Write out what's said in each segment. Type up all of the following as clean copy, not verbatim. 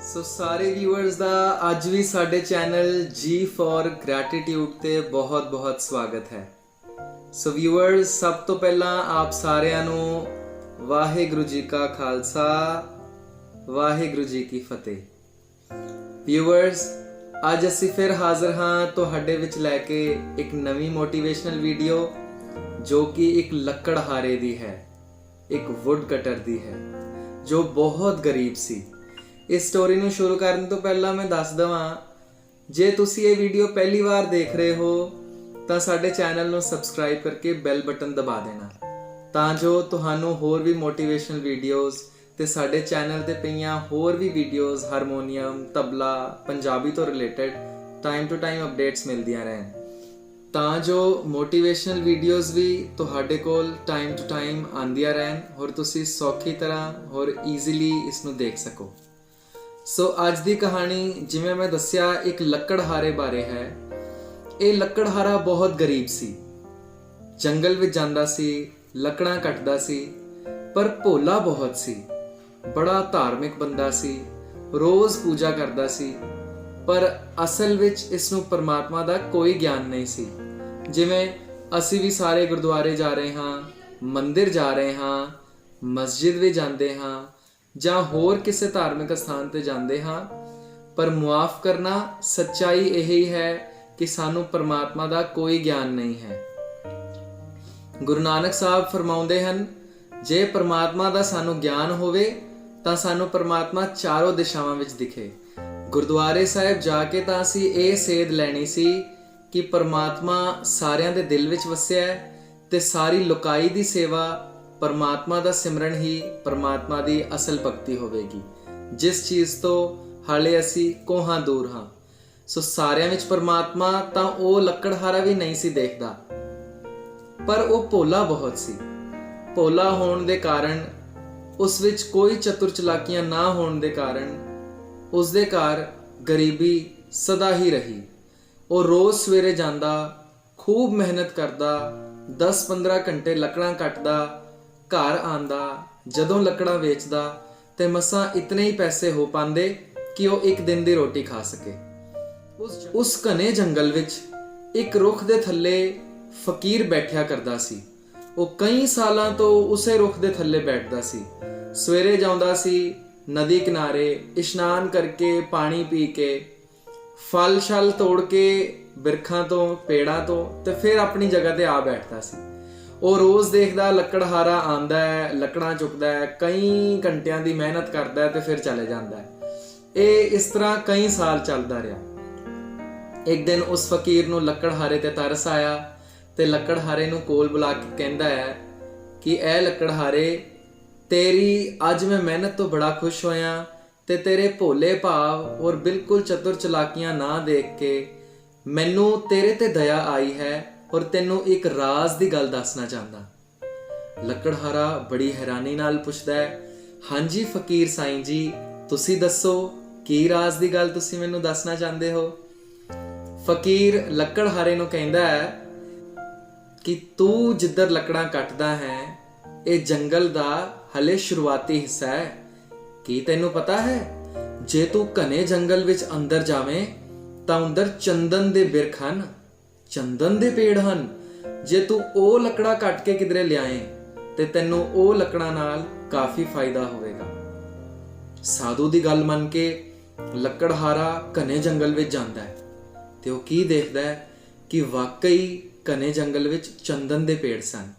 ਸੋ ਸਾਰੇ ਵਿਊਅਰਸ ਦਾ ਅੱਜ ਵੀ ਸਾਡੇ ਚੈਨਲ ਜੀ ਫॉर ਗ੍ਰੈਟੀਟਿਊਡ ਤੇ ਬਹੁਤ ਸਵਾਗਤ ਹੈ। ਸੋ ਵਿਊਅਰਸ, ਸਭ ਤੋਂ ਪਹਿਲਾਂ ਆਪ ਸਾਰਿਆਂ ਨੂੰ ਵਾਹਿਗੁਰੂ ਜੀ ਕਾ ਖਾਲਸਾ, ਵਾਹਿਗੁਰੂ ਜੀ ਕੀ ਫਤਿਹ। ਵਿਊਅਰਸ, ਅੱਜ ਅਸੀਂ ਫਿਰ ਹਾਜ਼ਰ ਹਾਂ ਤੁਹਾਡੇ ਵਿੱਚ ਲੈ ਕੇ ਇੱਕ ਨਵੀਂ ਮੋਟੀਵੇਸ਼ਨਲ ਵੀਡੀਓ ਜੋ ਕਿ ਇੱਕ ਲੱਕੜਹਾਰੇ ਦੀ ਹੈ, ਇੱਕ ਵੁੱਡ ਕਟਰ ਦੀ ਹੈ ਜੋ ਬਹੁਤ ਗਰੀਬ ਸੀ। ਇਸ ਸਟੋਰੀ ਨੂੰ ਸ਼ੁਰੂ ਕਰਨ ਤੋਂ ਪਹਿਲਾਂ ਮੈਂ ਦੱਸ ਦਵਾਂ, ਜੇ ਤੁਸੀਂ ਇਹ ਵੀਡੀਓ ਪਹਿਲੀ ਵਾਰ ਦੇਖ ਰਹੇ ਹੋ ਤਾਂ ਸਾਡੇ ਚੈਨਲ ਨੂੰ ਸਬਸਕ੍ਰਾਈਬ ਕਰਕੇ ਬੈਲ ਬਟਨ ਦਬਾ ਦੇਣਾ ਤਾਂ ਜੋ ਤੁਹਾਨੂੰ ਹੋਰ ਵੀ ਮੋਟੀਵੇਸ਼ਨਲ ਵੀਡੀਓਜ਼ ਤੇ ਸਾਡੇ ਚੈਨਲ ਤੇ ਪਈਆਂ ਹੋਰ ਵੀ ਵੀਡੀਓਜ਼ ਹਾਰਮੋਨੀਅਮ, ਤਬਲਾ, ਪੰਜਾਬੀ ਤੋਂ related time to time updates ਮਿਲਦੀਆਂ ਰਹਿਣ, ਤਾਂ ਜੋ ਮੋਟੀਵੇਸ਼ਨਲ ਵੀਡੀਓਜ਼ ਵੀ ਤੁਹਾਡੇ ਕੋਲ ਟਾਈਮ ਟੂ ਟਾਈਮ ਆਉਂਦੀਆਂ ਰਹਿਣ ਔਰ ਤੁਸੀਂ ਸੌਖੀ ਤਰ੍ਹਾਂ ਔਰ ਈਜ਼ੀਲੀ ਇਸ ਨੂੰ ਦੇਖ ਸਕੋ। ਸੋ ਅੱਜ ਦੀ ਕਹਾਣੀ, ਜਿਵੇਂ ਮੈਂ ਦੱਸਿਆ, ਇੱਕ ਲੱਕੜਹਾਰੇ ਬਾਰੇ ਹੈ। ਇਹ ਲੱਕੜਹਾਰਾ ਬਹੁਤ ਗਰੀਬ ਸੀ, ਜੰਗਲ ਵਿੱਚ ਜਾਂਦਾ ਸੀ, ਲੱਕੜਾਂ ਕੱਟਦਾ ਸੀ, ਪਰ ਭੋਲਾ ਬਹੁਤ ਸੀ। ਬੜਾ ਧਾਰਮਿਕ ਬੰਦਾ ਸੀ, ਰੋਜ਼ ਪੂਜਾ ਕਰਦਾ ਸੀ, ਪਰ ਅਸਲ ਵਿੱਚ ਇਸ ਨੂੰ ਪਰਮਾਤਮਾ ਦਾ ਕੋਈ ਗਿਆਨ ਨਹੀਂ ਸੀ। ਜਿਵੇਂ ਅਸੀਂ ਵੀ ਸਾਰੇ ਗੁਰਦੁਆਰੇ ਜਾ ਰਹੇ ਹਾਂ, ਮੰਦਿਰ ਜਾ ਰਹੇ ਹਾਂ, ਮਸਜਿਦ ਵੀ ਜਾਂਦੇ ਹਾਂ ਜਾਂ ਹੋਰ ਕਿਸੇ ਧਾਰਮਿਕ ਸਥਾਨ ਤੇ ਜਾਂਦੇ ਹਾਂ, ਪਰ ਮੁਆਫ ਕਰਨਾ, ਸੱਚਾਈ ਇਹੀ ਹੈ ਕਿ ਸਾਨੂੰ ਪਰਮਾਤਮਾ ਦਾ ਕੋਈ ਗਿਆਨ ਨਹੀਂ ਹੈ। ਗੁਰੂ ਨਾਨਕ ਸਾਹਿਬ ਫਰਮਾਉਂਦੇ ਹਨ, ਜੇ ਪਰਮਾਤਮਾ ਦਾ ਸਾਨੂੰ ਗਿਆਨ ਹੋਵੇ ਤਾਂ ਸਾਨੂੰ ਪਰਮਾਤਮਾ ਚਾਰੋਂ ਦਿਸ਼ਾਵਾਂ ਵਿੱਚ ਦਿਖੇ। ਗੁਰਦੁਆਰੇ ਸਾਹਿਬ ਜਾ ਕੇ ਤਾਂ ਅਸੀਂ ਇਹ ਸੇਧ ਲੈਣੀ ਸੀ ਕਿ ਪਰਮਾਤਮਾ ਸਾਰਿਆਂ ਦੇ ਦਿਲ ਵਿੱਚ ਵਸਿਆ ਹੈ ਤੇ ਸਾਰੀ ਲੁਕਾਈ ਦੀ ਸੇਵਾ, ਪਰਮਾਤਮਾ ਦਾ ਸਿਮਰਨ ਹੀ ਪਰਮਾਤਮਾ ਦੀ ਅਸਲ ਭਗਤੀ ਹੋਵੇਗੀ, ਜਿਸ ਚੀਜ਼ ਤੋਂ ਹਾਲੇ ਅਸੀਂ ਕੋਹਾਂ ਦੂਰ ਹਾਂ। ਸੋ ਸਾਰਿਆਂ ਵਿੱਚ ਪਰਮਾਤਮਾ ਤਾਂ ਉਹ ਲੱਕੜਹਾਰਾ ਵੀ ਨਹੀਂ ਸੀ ਦੇਖਦਾ, ਪਰ ਉਹ ਭੋਲਾ ਬਹੁਤ ਸੀ। ਭੋਲਾ ਹੋਣ ਦੇ ਕਾਰਨ, ਉਸ ਵਿੱਚ ਕੋਈ ਚਤੁਰ ਚਲਾਕੀਆਂ ਨਾ ਹੋਣ ਦੇ ਕਾਰਨ, ਉਸ ਦੇ ਘਰ ਗਰੀਬੀ ਸਦਾ ਹੀ ਰਹੀ। ਉਹ ਰੋਜ਼ ਸਵੇਰੇ ਜਾਂਦਾ, ਖੂਬ ਮਿਹਨਤ ਕਰਦਾ, 10-15 ਘੰਟੇ ਲੱਕੜਾਂ ਕੱਟਦਾ, ਘਰ ਆਂਦਾ, ਜਦੋਂ ਲੱਕੜਾਂ ਵੇਚਦਾ ਤੇ ਮਸਾਂ ਇਤਨੇ ਹੀ ਪੈਸੇ ਹੋ ਪਾਉਂਦੇ ਕਿ ਉਹ ਇੱਕ ਦਿਨ ਦੀ ਰੋਟੀ ਖਾ ਸਕੇ। ਉਸ ਘਨੇ ਜੰਗਲ ਵਿੱਚ ਇੱਕ ਰੁੱਖ ਦੇ ਥੱਲੇ ਫਕੀਰ ਬੈਠਿਆ ਕਰਦਾ ਸੀ। ਉਹ ਕਈ ਸਾਲਾਂ ਤੋਂ ਉਸੇ ਰੁੱਖ ਦੇ ਥੱਲੇ ਬੈਠਦਾ ਸੀ। ਸਵੇਰੇ ਜਾਂਦਾ ਸੀ, ਨਦੀ ਕਿਨਾਰੇ ਇਸ਼ਨਾਨ ਕਰਕੇ, ਪਾਣੀ ਪੀ ਕੇ, ਫਲ ਛਲ ਤੋੜ ਕੇ ਬਿਰਖਾਂ ਤੋਂ, ਪੇੜਾਂ ਤੋਂ, ਤੇ ਫਿਰ ਆਪਣੀ ਜਗ੍ਹਾ ਤੇ ਆ ਬੈਠਦਾ ਸੀ। ਉਹ ਰੋਜ਼ ਦੇਖਦਾ, ਲੱਕੜਹਾਰਾ ਆਂਦਾ ਹੈ, ਲੱਕੜਾਂ ਚੁੱਕਦਾ ਹੈ, ਕਈ ਘੰਟਿਆਂ ਦੀ ਮਿਹਨਤ ਕਰਦਾ ਹੈ ਤੇ ਫਿਰ ਚਲੇ ਜਾਂਦਾ ਹੈ। ਇਹ ਇਸ ਤਰ੍ਹਾਂ ਕਈ ਸਾਲ ਚੱਲਦਾ ਰਿਹਾ। ਇੱਕ ਦਿਨ ਉਸ ਫਕੀਰ ਨੂੰ ਲੱਕੜਹਾਰੇ ਤੇ ਤਰਸ ਆਇਆ ਤੇ ਲੱਕੜਹਾਰੇ ਨੂੰ ਕੋਲ ਬੁਲਾ ਕੇ ਕਹਿੰਦਾ ਹੈ ਕਿ ਇਹ ਲੱਕੜਹਾਰੇ, ਤੇਰੀ ਅੱਜ ਮੈਂ ਮਿਹਨਤ ਤੋਂ ਬੜਾ ਖੁਸ਼ ਹੋਇਆ ਤੇ ਤੇਰੇ ਭੋਲੇ ਭਾਵ ਔਰ ਬਿਲਕੁਲ ਚਤੁਰ ਚਲਾਕੀਆਂ ਨਾ ਦੇਖ ਕੇ ਮੈਨੂੰ ਤੇਰੇ ਤੇ ਦਇਆ ਆਈ ਹੈ ਔਰ ਤੈਨੂੰ ਇੱਕ ਰਾਜ਼ ਦੀ ਗੱਲ ਦੱਸਣਾ ਚਾਹੁੰਦਾ। ਲੱਕੜਹਾਰਾ ਬੜੀ ਹੈਰਾਨੀ ਨਾਲ ਪੁੱਛਦਾ ਹੈ, ਹਾਂਜੀ ਫਕੀਰ ਸਾਈਂ ਜੀ, ਤੁਸੀਂ ਦੱਸੋ ਕੀ ਰਾਜ਼ ਦੀ ਗੱਲ ਤੁਸੀਂ ਮੈਨੂੰ ਦੱਸਣਾ ਚਾਹੁੰਦੇ ਹੋ। ਫਕੀਰ ਲੱਕੜਹਾਰੇ ਨੂੰ ਕਹਿੰਦਾ ਹੈ ਕਿ ਤੂੰ ਜਿੱਧਰ ਲੱਕੜਾਂ ਕੱਟਦਾ ਹੈ, ਇਹ ਜੰਗਲ ਦਾ ਹਲੇ ਸ਼ੁਰੂਆਤੀ ਹਿੱਸਾ ਹੈ। ਕੀ ਤੈਨੂੰ ਪਤਾ ਹੈ, ਜੇ ਤੂੰ ਘਨੇ ਜੰਗਲ ਵਿੱਚ ਅੰਦਰ ਜਾਵੇਂ ਤਾਂ ਅੰਦਰ ਚੰਦਨ ਦੇ ਬਿਰਖ ਹਨ, ਚੰਦਨ ਦੇ ਪੇੜ ਹਨ। ਜੇ ਤੂੰ ਉਹ ਲੱਕੜਾਂ ਕੱਟ ਕੇ ਕਿਧਰੇ ਲਿਆਏ ਤੇ ਤੈਨੂੰ ਉਹ ਲੱਕੜਾਂ ਨਾਲ ਕਾਫੀ ਫਾਇਦਾ ਹੋਵੇਗਾ। ਸਾਧੂ ਦੀ ਗੱਲ ਮੰਨ ਕੇ ਲੱਕੜਹਾਰਾ ਘਨੇ ਜੰਗਲ ਵਿੱਚ ਜਾਂਦਾ ਹੈ ਤੇ ਉਹ ਕੀ ਦੇਖਦਾ ਹੈ ਕਿ ਵਾਕਈ ਘਨੇ ਜੰਗਲ ਵਿੱਚ ਚੰਦਨ ਦੇ ਪੇੜ ਸਨ।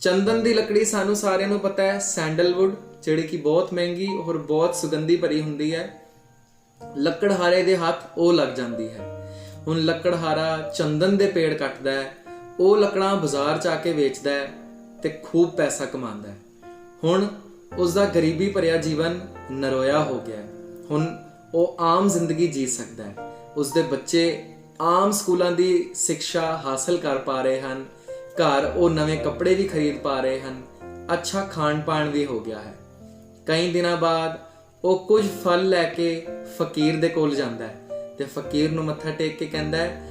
ਚੰਦਨ ਦੀ ਲੱਕੜੀ ਸਾਨੂੰ ਸਾਰਿਆਂ ਨੂੰ ਪਤਾ ਹੈ, ਸੈਂਡਲਵੁੱਡ, ਜਿਹੜੀ ਕਿ ਬਹੁਤ ਮਹਿੰਗੀ ਔਰ ਬਹੁਤ ਸੁਗੰਧੀ ਭਰੀ ਹੁੰਦੀ ਹੈ। ਲੱਕੜਹਾਰੇ ਦੇ ਹੱਥ ਉਹ ਲੱਗ ਜਾਂਦੀ ਹੈ। ਹੁਣ ਲੱਕੜਹਾਰਾ ਚੰਦਨ ਦੇ ਪੇੜ ਕੱਟਦਾ ਹੈ, ਉਹ ਲੱਕੜਾਂ ਬਾਜ਼ਾਰ 'ਚ ਆ ਕੇ ਵੇਚਦਾ ਹੈ ਤੇ ਖੂਬ ਪੈਸਾ ਕਮਾਉਂਦਾ ਹੈ। ਹੁਣ ਉਸਦਾ ਗਰੀਬੀ ਭਰਿਆ ਜੀਵਨ ਨਰੋਇਆ ਹੋ ਗਿਆ ਹੈ। ਹੁਣ ਉਹ ਆਮ ਜ਼ਿੰਦਗੀ ਜੀ ਸਕਦਾ ਹੈ। ਉਸਦੇ ਬੱਚੇ ਆਮ ਸਕੂਲਾਂ ਦੀ ਸਿੱਖਿਆ ਹਾਸਲ ਕਰ ਪਾ ਰਹੇ ਹਨ, ਘਰ ਉਹ ਨਵੇਂ ਕੱਪੜੇ ਵੀ ਖਰੀਦ ਪਾ ਰਹੇ ਹਨ, ਅੱਛਾ ਖਾਣ ਪਾਣ ਵੀ ਹੋ ਗਿਆ ਹੈ। ਕਈ ਦਿਨਾਂ ਬਾਅਦ ਉਹ ਕੁਝ ਫਲ ਲੈ ਕੇ ਫਕੀਰ ਦੇ ਕੋਲ ਜਾਂਦਾ ਹੈ ਤੇ ਫਕੀਰ ਨੂੰ ਮੱਥਾ ਟੇਕ ਕੇ ਕਹਿੰਦਾ ਹੈ,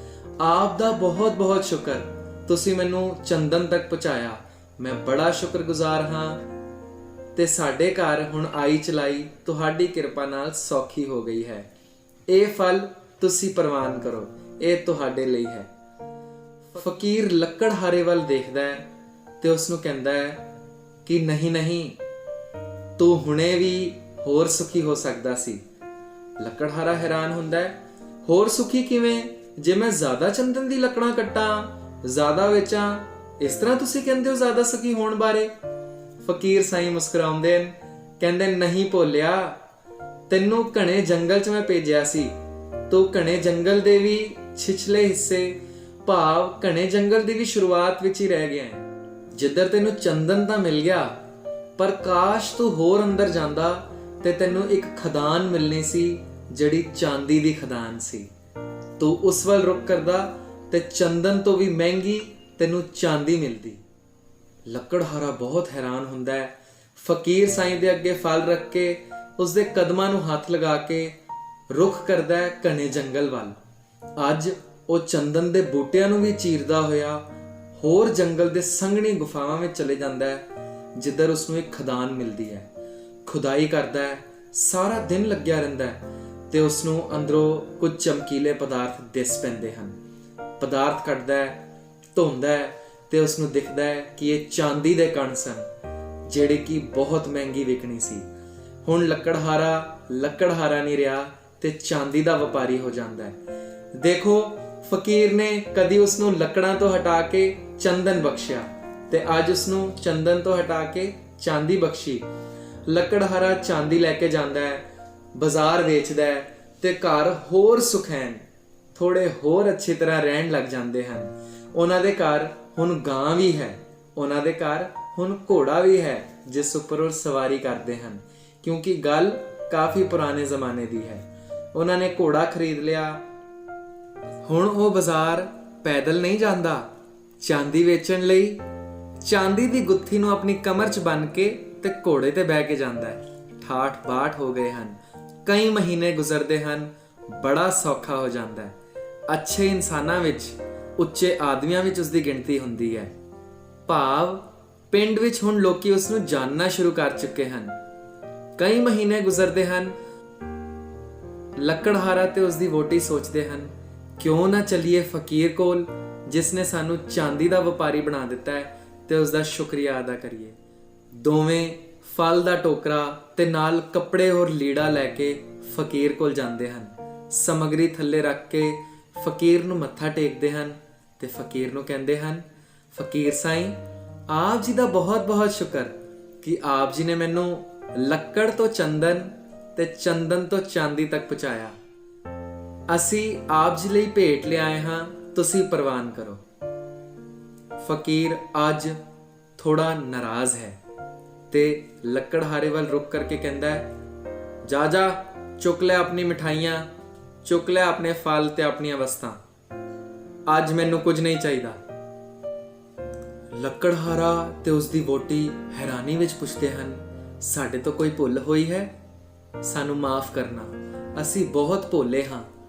ਆਪ ਦਾ ਬਹੁਤ ਸ਼ੁਕਰ, ਤੁਸੀਂ ਮੈਨੂੰ ਚੰਦਨ ਤੱਕ ਪਹੁੰਚਾਇਆ, ਮੈਂ ਬੜਾ ਸ਼ੁਕਰਗੁਜ਼ਾਰ ਹਾਂ। ਤੇ ਸਾਡੇ ਘਰ ਹੁਣ ਆਈ ਚਲਾਈ ਤੁਹਾਡੀ ਕਿਰਪਾ ਨਾਲ ਸੌਖੀ ਹੋ ਗਈ ਹੈ। ਇਹ ਫਲ ਤੁਸੀਂ ਪ੍ਰਵਾਨ ਕਰੋ, ਇਹ ਤੁਹਾਡੇ ਲਈ ਹੈ। ਫਕੀਰ ਲੱਕੜਹਾਰੇ ਵੱਲ ਦੇਖਦਾ ਹੈ ਤੇ ਉਸ ਨੂੰ ਕਹਿੰਦਾ ਹੈ ਕਿ ਨਹੀਂ ਨਹੀਂ, ਤੂੰ ਹੁਣੇ ਵੀ ਹੋਰ ਸੁਖੀ ਹੋ ਸਕਦਾ ਸੀ। ਲੱਕੜਹਾਰਾ ਹੈਰਾਨ ਹੁੰਦਾ ਹੈ, ਹੋਰ ਸੁਖੀ ਕਿਵੇਂ? ਜੇ ਮੈਂ ਜ਼ਿਆਦਾ ਚੰਦਨ ਦੀ ਲੱਕੜਾਂ ਕੱਟਾਂ, ਜ਼ਿਆਦਾ ਵੇਚਾਂ, ਇਸ ਤਰ੍ਹਾਂ ਤੁਸੀਂ ਕਹਿੰਦੇ ਹੋ ਜ਼ਿਆਦਾ ਸੁਖੀ ਹੋਣ ਬਾਰੇ? ਫਕੀਰ ਸਾਈਂ ਮੁਸਕਰਾਉਂਦੇ ਨੇ, ਕਹਿੰਦੇ ਨਹੀਂ ਭੋਲਿਆ, ਤੈਨੂੰ ਘਣੇ ਜੰਗਲ 'ਚ ਮੈਂ ਭੇਜਿਆ ਸੀ। ਤੂੰ ਘਣੇ ਜੰਗਲ ਦੇ ਵੀ ਛਿਛਲੇ ਹਿੱਸੇ, ਭਾਵ ਘਣੇ ਜੰਗਲ ਦੀ ਵੀ ਸ਼ੁਰੂਆਤ ਵਿੱਚ ਹੀ ਰਹਿ ਗਿਆ ਹੈ। ਜਿੱਧਰ ਤੈਨੂੰ ਚੰਦਨ ਤਾਂ ਮਿਲ ਗਿਆ, ਪਰ ਕਾਸ਼ ਤੂੰ ਹੋਰ ਅੰਦਰ ਜਾਂਦਾ ਤੇ ਤੈਨੂੰ ਇੱਕ ਖਦਾਨ ਮਿਲਣੀ ਸੀ ਜਿਹੜੀ ਚਾਂਦੀ ਦੀ ਖਦਾਨ ਸੀ। ਤੂੰ ਉਸ ਵੱਲ ਰੁਖ ਕਰਦਾ ਤੇ ਚੰਦਨ ਤੋਂ ਵੀ ਮਹਿੰਗੀ ਤੈਨੂੰ ਚਾਂਦੀ ਮਿਲਦੀ। ਲੱਕੜਹਾਰਾ ਬਹੁਤ ਹੈਰਾਨ ਹੁੰਦਾ ਹੈ। ਫਕੀਰ ਸਾਈਂ ਦੇ ਅੱਗੇ ਫਲ ਰੱਖ ਕੇ ਉਸਦੇ ਕਦਮਾਂ ਨੂੰ ਹੱਥ ਲਗਾ ਕੇ ਰੁਖ ਕਰਦਾ ਹੈ ਘਣੇ ਜੰਗਲ ਵੱਲ। ਅੱਜ ਉਹ ਚੰਦਨ ਦੇ ਬੂਟਿਆਂ ਨੂੰ ਵੀ ਚੀਰਦਾ ਹੋਇਆ ਹੋਰ ਜੰਗਲ ਦੇ ਸੰਘਣੀ ਗੁਫਾਵਾਂ ਵਿੱਚ ਚਲੇ ਜਾਂਦਾ ਹੈ, ਜਿੱਧਰ ਉਸਨੂੰ ਇੱਕ ਖਦਾਨ ਮਿਲਦੀ ਹੈ। ਖੁਦਾਈ ਕਰਦਾ ਹੈ, ਸਾਰਾ ਦਿਨ ਲੱਗਿਆ ਰਹਿੰਦਾ ਹੈ ਤੇ ਉਸਨੂੰ ਅੰਦਰੋਂ ਕੁਝ ਚਮਕੀਲੇ ਪਦਾਰਥ ਦਿਸ ਪੈਂਦੇ ਹਨ। ਪਦਾਰਥ ਕੱਢਦਾ ਹੈ, ਧੋਂਦਾ ਹੈ ਤੇ ਉਸਨੂੰ ਦਿਖਦਾ ਹੈ ਕਿ ਇਹ ਚਾਂਦੀ ਦੇ ਕਣ ਸਨ, ਜਿਹੜੇ ਕਿ ਬਹੁਤ ਮਹਿੰਗੀ ਵਿਕਣੀ ਸੀ। ਹੁਣ ਲੱਕੜਹਾਰਾ ਨਹੀਂ ਰਿਹਾ ਤੇ ਚਾਂਦੀ ਦਾ ਵਪਾਰੀ ਹੋ ਜਾਂਦਾ ਹੈ। ਦੇਖੋ, ਫਕੀਰ ਨੇ ਕਦੀ ਉਸਨੂੰ ਲੱਕੜਾਂ ਤੋਂ ਹਟਾ ਕੇ ਚੰਦਨ ਬਖਸ਼ਿਆ ਤੇ ਅੱਜ ਉਸਨੂੰ ਚੰਦਨ ਤੋਂ ਹਟਾ ਕੇ ਚਾਂਦੀ ਬਖਸ਼ੀ। ਲੱਕੜਹਾਰਾ ਚਾਂਦੀ ਲੈ ਕੇ ਜਾਂਦਾ ਹੈ, ਬਾਜ਼ਾਰ ਵੇਚਦਾ ਹੈ ਤੇ ਘਰ ਹੋਰ ਸੁਖੈਨ ਥੋੜੇ ਹੋਰ ਅੱਛੀ ਤਰ੍ਹਾਂ ਰਹਿਣ ਲੱਗ ਜਾਂਦੇ ਹਨ। ਉਹਨਾਂ ਦੇ ਘਰ ਹੁਣ ਗਾਂ ਵੀ ਹੈ, ਉਹਨਾਂ ਦੇ ਘਰ ਹੁਣ ਘੋੜਾ ਵੀ ਹੈ ਜਿਸ ਉੱਪਰ ਉਹ ਸਵਾਰੀ ਕਰਦੇ ਹਨ, ਕਿਉਂਕਿ ਗੱਲ ਕਾਫੀ ਪੁਰਾਣੇ ਜ਼ਮਾਨੇ ਦੀ ਹੈ। ਉਹਨਾਂ ਨੇ ਘੋੜਾ ਖਰੀਦ ਲਿਆ। ਹੁਣ ਉਹ ਬਾਜ਼ਾਰ ਪੈਦਲ ਨਹੀਂ ਜਾਂਦਾ, ਚਾਂਦੀ ਵੇਚਣ ਲਈ ਚਾਂਦੀ ਦੀ ਗੁੱਥੀ ਨੂੰ ਆਪਣੀ ਕਮਰ 'ਚ ਬੰਨ੍ਹ ਕੇ ਤੇ ਘੋੜੇ ਤੇ ਬਹਿ ਕੇ ਜਾਂਦਾ ਹੈ। ਠਾਠ ਬਾਠ ਹੋ ਗਏ ਹਨ, ਕਈ ਮਹੀਨੇ ਗੁਜ਼ਰਦੇ ਹਨ, ਬੜਾ ਸੌਖਾ ਹੋ ਜਾਂਦਾ ਹੈ। ਅੱਛੇ ਇਨਸਾਨਾਂ ਵਿੱਚ, ਉੱਚੇ ਆਦਮੀਆਂ ਵਿੱਚ ਉਸਦੀ ਗਿਣਤੀ ਹੁੰਦੀ ਹੈ। ਭਾਵ ਪਿੰਡ ਵਿੱਚ ਹੁਣ ਲੋਕੀ ਉਸਨੂੰ ਜਾਣਨਾ ਸ਼ੁਰੂ ਕਰ ਚੁੱਕੇ ਹਨ। ਕਈ ਮਹੀਨੇ ਗੁਜ਼ਰਦੇ ਹਨ। ਲੱਕੜਹਾਰਾ ਤੇ ਉਸਦੀ ਵੋਟੀ ਸੋਚਦੇ ਹਨ, ਕਿਉਂ ਨਾ ਚੱਲੀਏ ਫਕੀਰ ਕੋਲ ਜਿਸ ਨੇ ਸਾਨੂੰ ਚਾਂਦੀ ਦਾ ਵਪਾਰੀ ਬਣਾ ਦਿੱਤਾ ਹੈ ਤੇ ਉਸਦਾ ਸ਼ੁਕਰੀਆ ਅਦਾ ਕਰੀਏ। ਦੋਵੇਂ ਫਲ ਦਾ ਟੋਕਰਾ ਤੇ ਨਾਲ ਕੱਪੜੇ ਔਰ ਲੀੜਾ ਲੈ ਕੇ ਫਕੀਰ ਕੋਲ ਜਾਂਦੇ ਹਨ। ਸਮੱਗਰੀ ਥੱਲੇ ਰੱਖ ਕੇ ਫਕੀਰ ਨੂੰ ਮੱਥਾ ਟੇਕਦੇ ਹਨ ਤੇ ਫਕੀਰ ਨੂੰ ਕਹਿੰਦੇ ਹਨ, ਫਕੀਰ ਸਾਈਂ, ਆਪ ਜੀ ਦਾ ਬਹੁਤ ਬਹੁਤ ਸ਼ੁਕਰ ਕਿ ਆਪ ਜੀ ਨੇ ਮੈਨੂੰ ਲੱਕੜ ਤੋਂ ਚੰਦਨ ਤੇ ਚੰਦਨ ਤੋਂ ਚਾਂਦੀ ਤੱਕ ਪਹੁੰਚਾਇਆ। ਅਸੀਂ ਆਪ ਜੀ ਲਈ ਭੇਟ ਲਿਆਏ ਹਾਂ, ਤੁਸੀਂ ਪ੍ਰਵਾਨ ਕਰੋ। ਫਕੀਰ ਅੱਜ ਥੋੜਾ ਨਾਰਾਜ਼ ਹੈ ਤੇ ਲੱਕੜਹਾਰੇ ਵੱਲ ਰੁਕ ਕਰਕੇ ਕਹਿੰਦਾ ਹੈ, ਜਾ ਜਾ, ਚੁੱਕ ਲੈ ਆਪਣੀ ਮਿਠਾਈਆਂ, ਚੁੱਕ ਲੈ ਆਪਣੇ ਫਲ ਤੇ ਆਪਣੀਆਂ ਵਸਤਾਂ, ਅੱਜ ਮੈਨੂੰ ਕੁਝ ਨਹੀਂ ਚਾਹੀਦਾ। ਲੱਕੜਹਾਰਾ ਤੇ ਉਸਦੀ ਵੋਟੀ ਹੈਰਾਨੀ ਵਿੱਚ ਪੁੱਛਦੇ ਹਨ, ਸਾਡੇ ਤੋਂ ਕੋਈ ਭੁੱਲ ਹੋਈ ਹੈ? ਸਾਨੂੰ ਮਾਫ ਕਰਨਾ, ਅਸੀਂ ਬਹੁਤ ਭੋਲੇ ਹਾਂ,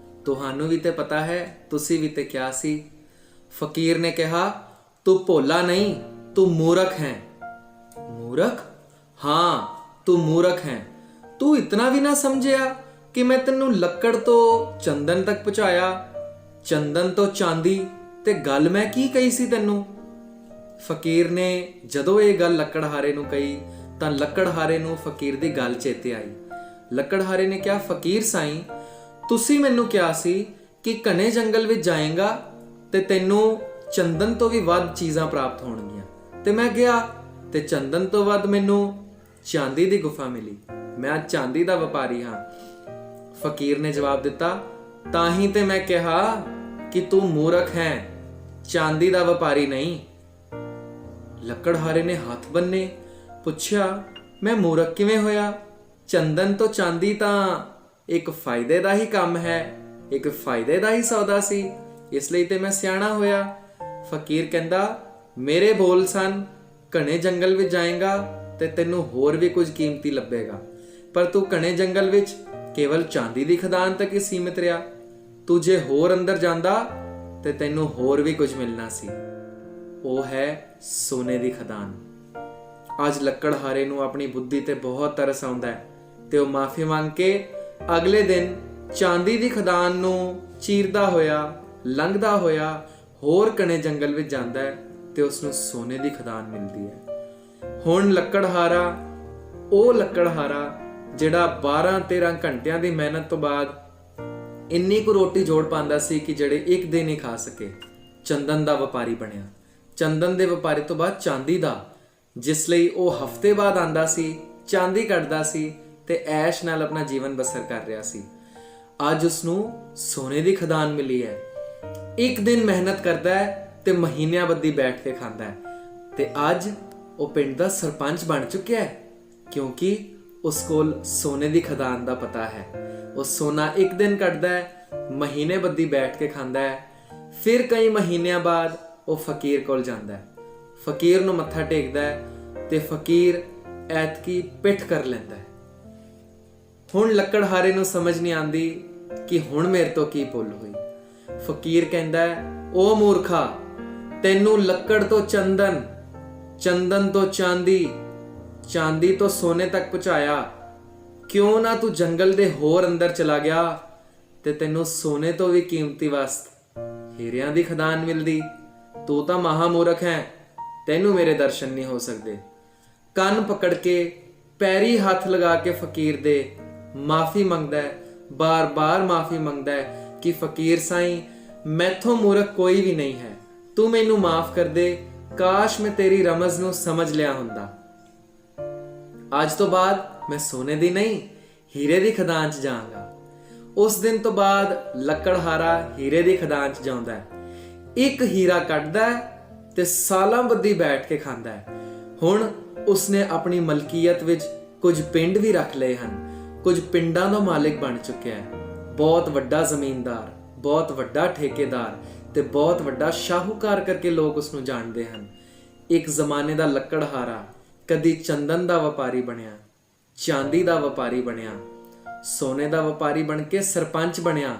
ਤੁਹਾਨੂੰ ਵੀ ਤੇ ਪਤਾ ਹੈ, ਤੁਸੀਂ ਵੀ ਤੇ ਕਿਹਾ ਸੀ। ਫਕੀਰ ਨੇ ਕਿਹਾ, ਤੂੰ ਭੋਲਾ ਨਹੀਂ, ਤੂੰ ਮੂਰਖ ਹੈ। ਮੂਰਖ? ਹਾਂ, ਤੂੰ ਮੂਰਖ ਹੈ। ਤੂੰ ਇਤਨਾ ਵੀ ਨਾ ਸਮਝਿਆ ਕਿ ਮੈਂ ਤੈਨੂੰ ਲੱਕੜ ਤੋਂ ਚੰਦਨ ਤੱਕ ਪਹੁੰਚਾਇਆ, ਚੰਦਨ ਤੋਂ ਚਾਂਦੀ, ਤੇ ਗੱਲ ਮੈਂ ਕੀ ਕਹੀ ਸੀ ਤੈਨੂੰ? ਫਕੀਰ ਨੇ ਜਦੋਂ ਇਹ ਗੱਲ ਲੱਕੜਹਾਰੇ ਨੂੰ ਕਹੀ ਤਾਂ ਲੱਕੜਹਾਰੇ ਨੂੰ ਫਕੀਰ ਦੀ ਗੱਲ ਚੇਤੇ ਆਈ। ਲੱਕੜਹਾਰੇ ਨੇ ਕਿਹਾ, ਫਕੀਰ ਸਾਈਂ, ਤੁਸੀਂ ਮੈਨੂੰ ਕਿਹਾ ਸੀ ਕਿ ਘਣੇ ਜੰਗਲ ਵਿੱਚ ਜਾਏਗਾ ਤੇ ਤੈਨੂੰ ਚੰਦਨ ਤੋਂ ਵੀ ਵੱਧ ਚੀਜ਼ਾਂ ਪ੍ਰਾਪਤ ਹੋਣਗੀਆਂ, ਤੇ ਮੈਂ ਗਿਆ ਤੇ ਚੰਦਨ ਤੋਂ ਵੱਧ ਮੈਨੂੰ ਚਾਂਦੀ ਦੀ ਗੁਫਾ ਮਿਲੀ। ਮੈਂ ਚਾਂਦੀ ਦਾ ਵਪਾਰੀ ਹਾਂ। ਫਕੀਰ ਨੇ ਜਵਾਬ ਦਿੱਤਾ, ਤਾਂ ਹੀ ਤੇ ਮੈਂ ਕਿਹਾ ਕਿ ਤੂੰ ਮੂਰਖ ਹੈ, ਚਾਂਦੀ ਦਾ ਵਪਾਰੀ ਨਹੀਂ। ਲੱਕੜਹਾਰੇ ਨੇ ਹੱਥ ਬੰਨੇ, ਪੁੱਛਿਆ, ਮੈਂ ਮੂਰਖ ਕਿਵੇਂ ਹੋਇਆ? ਚੰਦਨ ਤੋਂ ਚਾਂਦੀ ਤਾਂ ਇੱਕ ਫਾਇਦੇ ਦਾ ਹੀ ਕੰਮ ਹੈ, ਇੱਕ ਫਾਇਦੇ ਦਾ ਹੀ ਸੌਦਾ ਸੀ, ਇਸ ਲਈ ਤੇ ਮੈਂ ਸਿਆਣਾ ਹੋਇਆ। ਫਕੀਰ ਕਹਿੰਦਾ, ਮੇਰੇ ਬੋਲ ਸਨ, ਘਣੇ ਜੰਗਲ ਵਿੱਚ ਜਾਏਗਾ ਤੇ ਤੈਨੂੰ ਹੋਰ ਵੀ ਕੁਝ ਕੀਮਤੀ ਲੱਭੇਗਾ, ਪਰ ਤੂੰ ਘਣੇ ਜੰਗਲ ਵਿੱਚ ਕੇਵਲ ਚਾਂਦੀ ਦੀ ਖਦਾਨ ਤੱਕ ਹੀ ਸੀਮਿਤ ਰਿਹਾ। ਤੂੰ ਜੇ ਹੋਰ ਅੰਦਰ ਜਾਂਦਾ ਤੇ ਤੈਨੂੰ ਹੋਰ ਵੀ ਕੁਝ ਮਿਲਣਾ ਸੀ, ਉਹ ਹੈ ਸੋਨੇ ਦੀ ਖਦਾਨ। ਅੱਜ ਲੱਕੜਹਾਰੇ ਨੂੰ ਆਪਣੀ ਬੁੱਧੀ ਤੇ ਬਹੁਤ ਤਰਸ ਆਉਂਦਾ ਹੈ ਤੇ ਉਹ ਮਾਫੀ ਮੰਗ ਕੇ ਅਗਲੇ ਦਿਨ ਚਾਂਦੀ ਦੀ ਖਦਾਨ ਨੂੰ ਚੀਰਦਾ ਹੋਇਆ, ਲੰਘਦਾ ਹੋਇਆ ਹੋਰ ਘਣੇ ਜੰਗਲ ਵਿੱਚ ਜਾਂਦਾ ਹੈ ਤੇ ਉਸ ਨੂੰ ਸੋਨੇ ਦੀ ਖਦਾਨ ਮਿਲਦੀ ਹੈ। ਹੁਣ ਲੱਕੜਹਾਰਾ, ਉਹ ਲੱਕੜਹਾਰਾ ਜਿਹੜਾ 12-13 ਘੰਟਿਆਂ ਦੀ ਮਿਹਨਤ ਤੋਂ ਬਾਅਦ ਇੰਨੀ ਕੁ ਰੋਟੀ ਜੋੜ ਪਾਉਂਦਾ ਸੀ ਕਿ ਜਿਹੜੇ ਇੱਕ ਦਿਨ ਹੀ ਖਾ ਸਕੇ, ਚੰਦਨ ਦਾ ਵਪਾਰੀ ਬਣਿਆ। ਚੰਦਨ ਦੇ ਵਪਾਰੀ ਤੋਂ ਬਾਅਦ ਚਾਂਦੀ ਦਾ, ਜਿਸ ਲਈ ਉਹ ਹਫ਼ਤੇ ਬਾਅਦ ਆਂਦਾ ਸੀ, ਚਾਂਦੀ ਕੱਢਦਾ ਸੀ ਤੇ ਐਸ਼ ਨਾਲ ਆਪਣਾ ਜੀਵਨ ਬਸਰ ਕਰ ਰਿਹਾ ਸੀ। ਅੱਜ ਉਸ ਨੂੰ ਸੋਨੇ ਦੀ ਖਦਾਨ ਮਿਲੀ ਹੈ। ਇੱਕ ਦਿਨ ਮਿਹਨਤ ਕਰਦਾ ਹੈ ਤੇ ਮਹੀਨਿਆਂ ਬੱਧੀ ਬੈਠ ਕੇ ਖਾਂਦਾ ਹੈ ਤੇ ਅੱਜ ਉਹ ਪਿੰਡ ਦਾ ਸਰਪੰਚ ਬਣ ਚੁੱਕਿਆ ਹੈ, ਕਿਉਂਕਿ ਉਸ ਕੋਲ ਸੋਨੇ ਦੀ ਖਦਾਨ ਦਾ ਪਤਾ ਹੈ। ਉਹ ਸੋਨਾ ਇੱਕ ਦਿਨ ਕੱਢਦਾ ਹੈ, ਮਹੀਨੇ ਬੱਧੀ ਬੈਠ ਕੇ ਖਾਂਦਾ ਹੈ। ਫਿਰ ਕਈ ਮਹੀਨਿਆਂ ਬਾਅਦ ਉਹ ਫਕੀਰ ਕੋਲ ਜਾਂਦਾ ਹੈ, ਫਕੀਰ ਨੂੰ ਮੱਥਾ ਟੇਕਦਾ ਹੈ ਤੇ ਫਕੀਰ ਐਤਕੀ ਪਿੱਠ ਕਰ ਲੈਂਦਾ ਹੈ। ਹੁਣ ਲੱਕੜਹਾਰੇ ਨੂੰ ਸਮਝ ਨਹੀਂ ਆਉਂਦੀ ਕਿ ਹੁਣ ਮੇਰੇ ਤੋਂ ਕੀ ਭੁੱਲ ਹੋਈ। ਫਕੀਰ ਕਹਿੰਦਾ ਹੈ, ਓ ਮੂਰਖਾ, ਤੈਨੂੰ ਲੱਕੜ ਤੋਂ ਚੰਦਨ, ਚੰਦਨ ਤੋਂ ਚਾਂਦੀ, ਚਾਂਦੀ ਤੋਂ ਸੋਨੇ ਤੱਕ ਪਹੁੰਚਾਇਆ। ਕਿਉਂ ਨਾ ਤੂੰ ਜੰਗਲ ਦੇ ਹੋਰ ਅੰਦਰ ਚਲਾ ਗਿਆ ਤੇ ਤੈਨੂੰ ਸੋਨੇ ਤੋਂ ਵੀ ਕੀਮਤੀ ਵਸਤ, ਹੀਰਿਆਂ ਦੀ ਖਦਾਨ ਮਿਲਦੀ। ਤੂੰ ਤਾਂ ਮਹਾਮੂਰਖ ਹੈ, ਤੈਨੂੰ ਮੇਰੇ ਦਰਸ਼ਨ ਨਹੀਂ ਹੋ ਸਕਦੇ। ਕੰਨ ਪਕੜ ਕੇ ਪੈਰੀ ਹੱਥ ਲਗਾ ਕੇ ਫਕੀਰ ਦੇ ਮਾਫੀ ਮੰਗਦਾ ਹੈ, ਬਾਰ-ਬਾਰ ਮਾਫੀ ਮੰਗਦਾ ਹੈ ਕਿ ਫਕੀਰ ਸਾਈਂ, ਮੈਥੋਂ ਮੂਰਖ ਕੋਈ ਵੀ ਨਹੀਂ ਹੈ, ਤੂੰ ਮੈਨੂੰ ਮਾਫ ਕਰ ਦੇ। ਕਾਸ਼ ਮੈਂ ਤੇਰੀ ਰਮਜ਼ ਨੂੰ ਸਮਝ ਲਿਆ ਹੁੰਦਾ। ਅੱਜ ਤੋਂ ਬਾਅਦ ਮੈਂ ਸੋਨੇ ਦੀ ਨਹੀਂ, ਹੀਰੇ ਦੀ ਖਦਾਨ 'ਚ ਜਾਵਾਂਗਾ। ਉਸ ਦਿਨ ਤੋਂ ਬਾਅਦ ਲੱਕੜਹਾਰਾ ਹੀਰੇ ਦੀ ਖਦਾਨ 'ਚ ਜਾਂਦਾ ਹੈ। ਇੱਕ ਹੀਰਾ ਕੱਢਦਾ ਹੈ ਤੇ ਸਾਲਾਂ ਬੱਧੀ ਬੈਠ ਕੇ ਖਾਂਦਾ ਹੈ। ਹੁਣ ਉਸਨੇ ਆਪਣੀ ਮਲਕੀਅਤ ਵਿੱਚ ਕੁਝ ਪਿੰਡ ਵੀ ਰੱਖ ਲਏ ਹਨ, ਕੁਝ ਪਿੰਡਾਂ ਦਾ ਮਾਲਿਕ ਬਣ ਚੁੱਕਿਆ ਹੈ। ਬਹੁਤ ਵੱਡਾ ਜ਼ਮੀਨਦਾਰ, ਬਹੁਤ ਵੱਡਾ ਠੇਕੇਦਾਰ ਤੇ ਬਹੁਤ ਵੱਡਾ ਸ਼ਾਹੂਕਾਰ ਕਰਕੇ ਲੋਕ ਉਸ ਨੂੰ ਜਾਣਦੇ ਹਨ। ਇੱਕ ਜ਼ਮਾਨੇ ਦਾ ਲੱਕੜਹਾਰਾ ਕਦੀ ਚੰਦਨ ਦਾ ਵਪਾਰੀ ਬਣਿਆ, ਚਾਂਦੀ ਦਾ ਵਪਾਰੀ ਬਣਿਆ, ਸੋਨੇ ਦਾ ਵਪਾਰੀ ਬਣ ਕੇ ਸਰਪੰਚ ਬਣਿਆ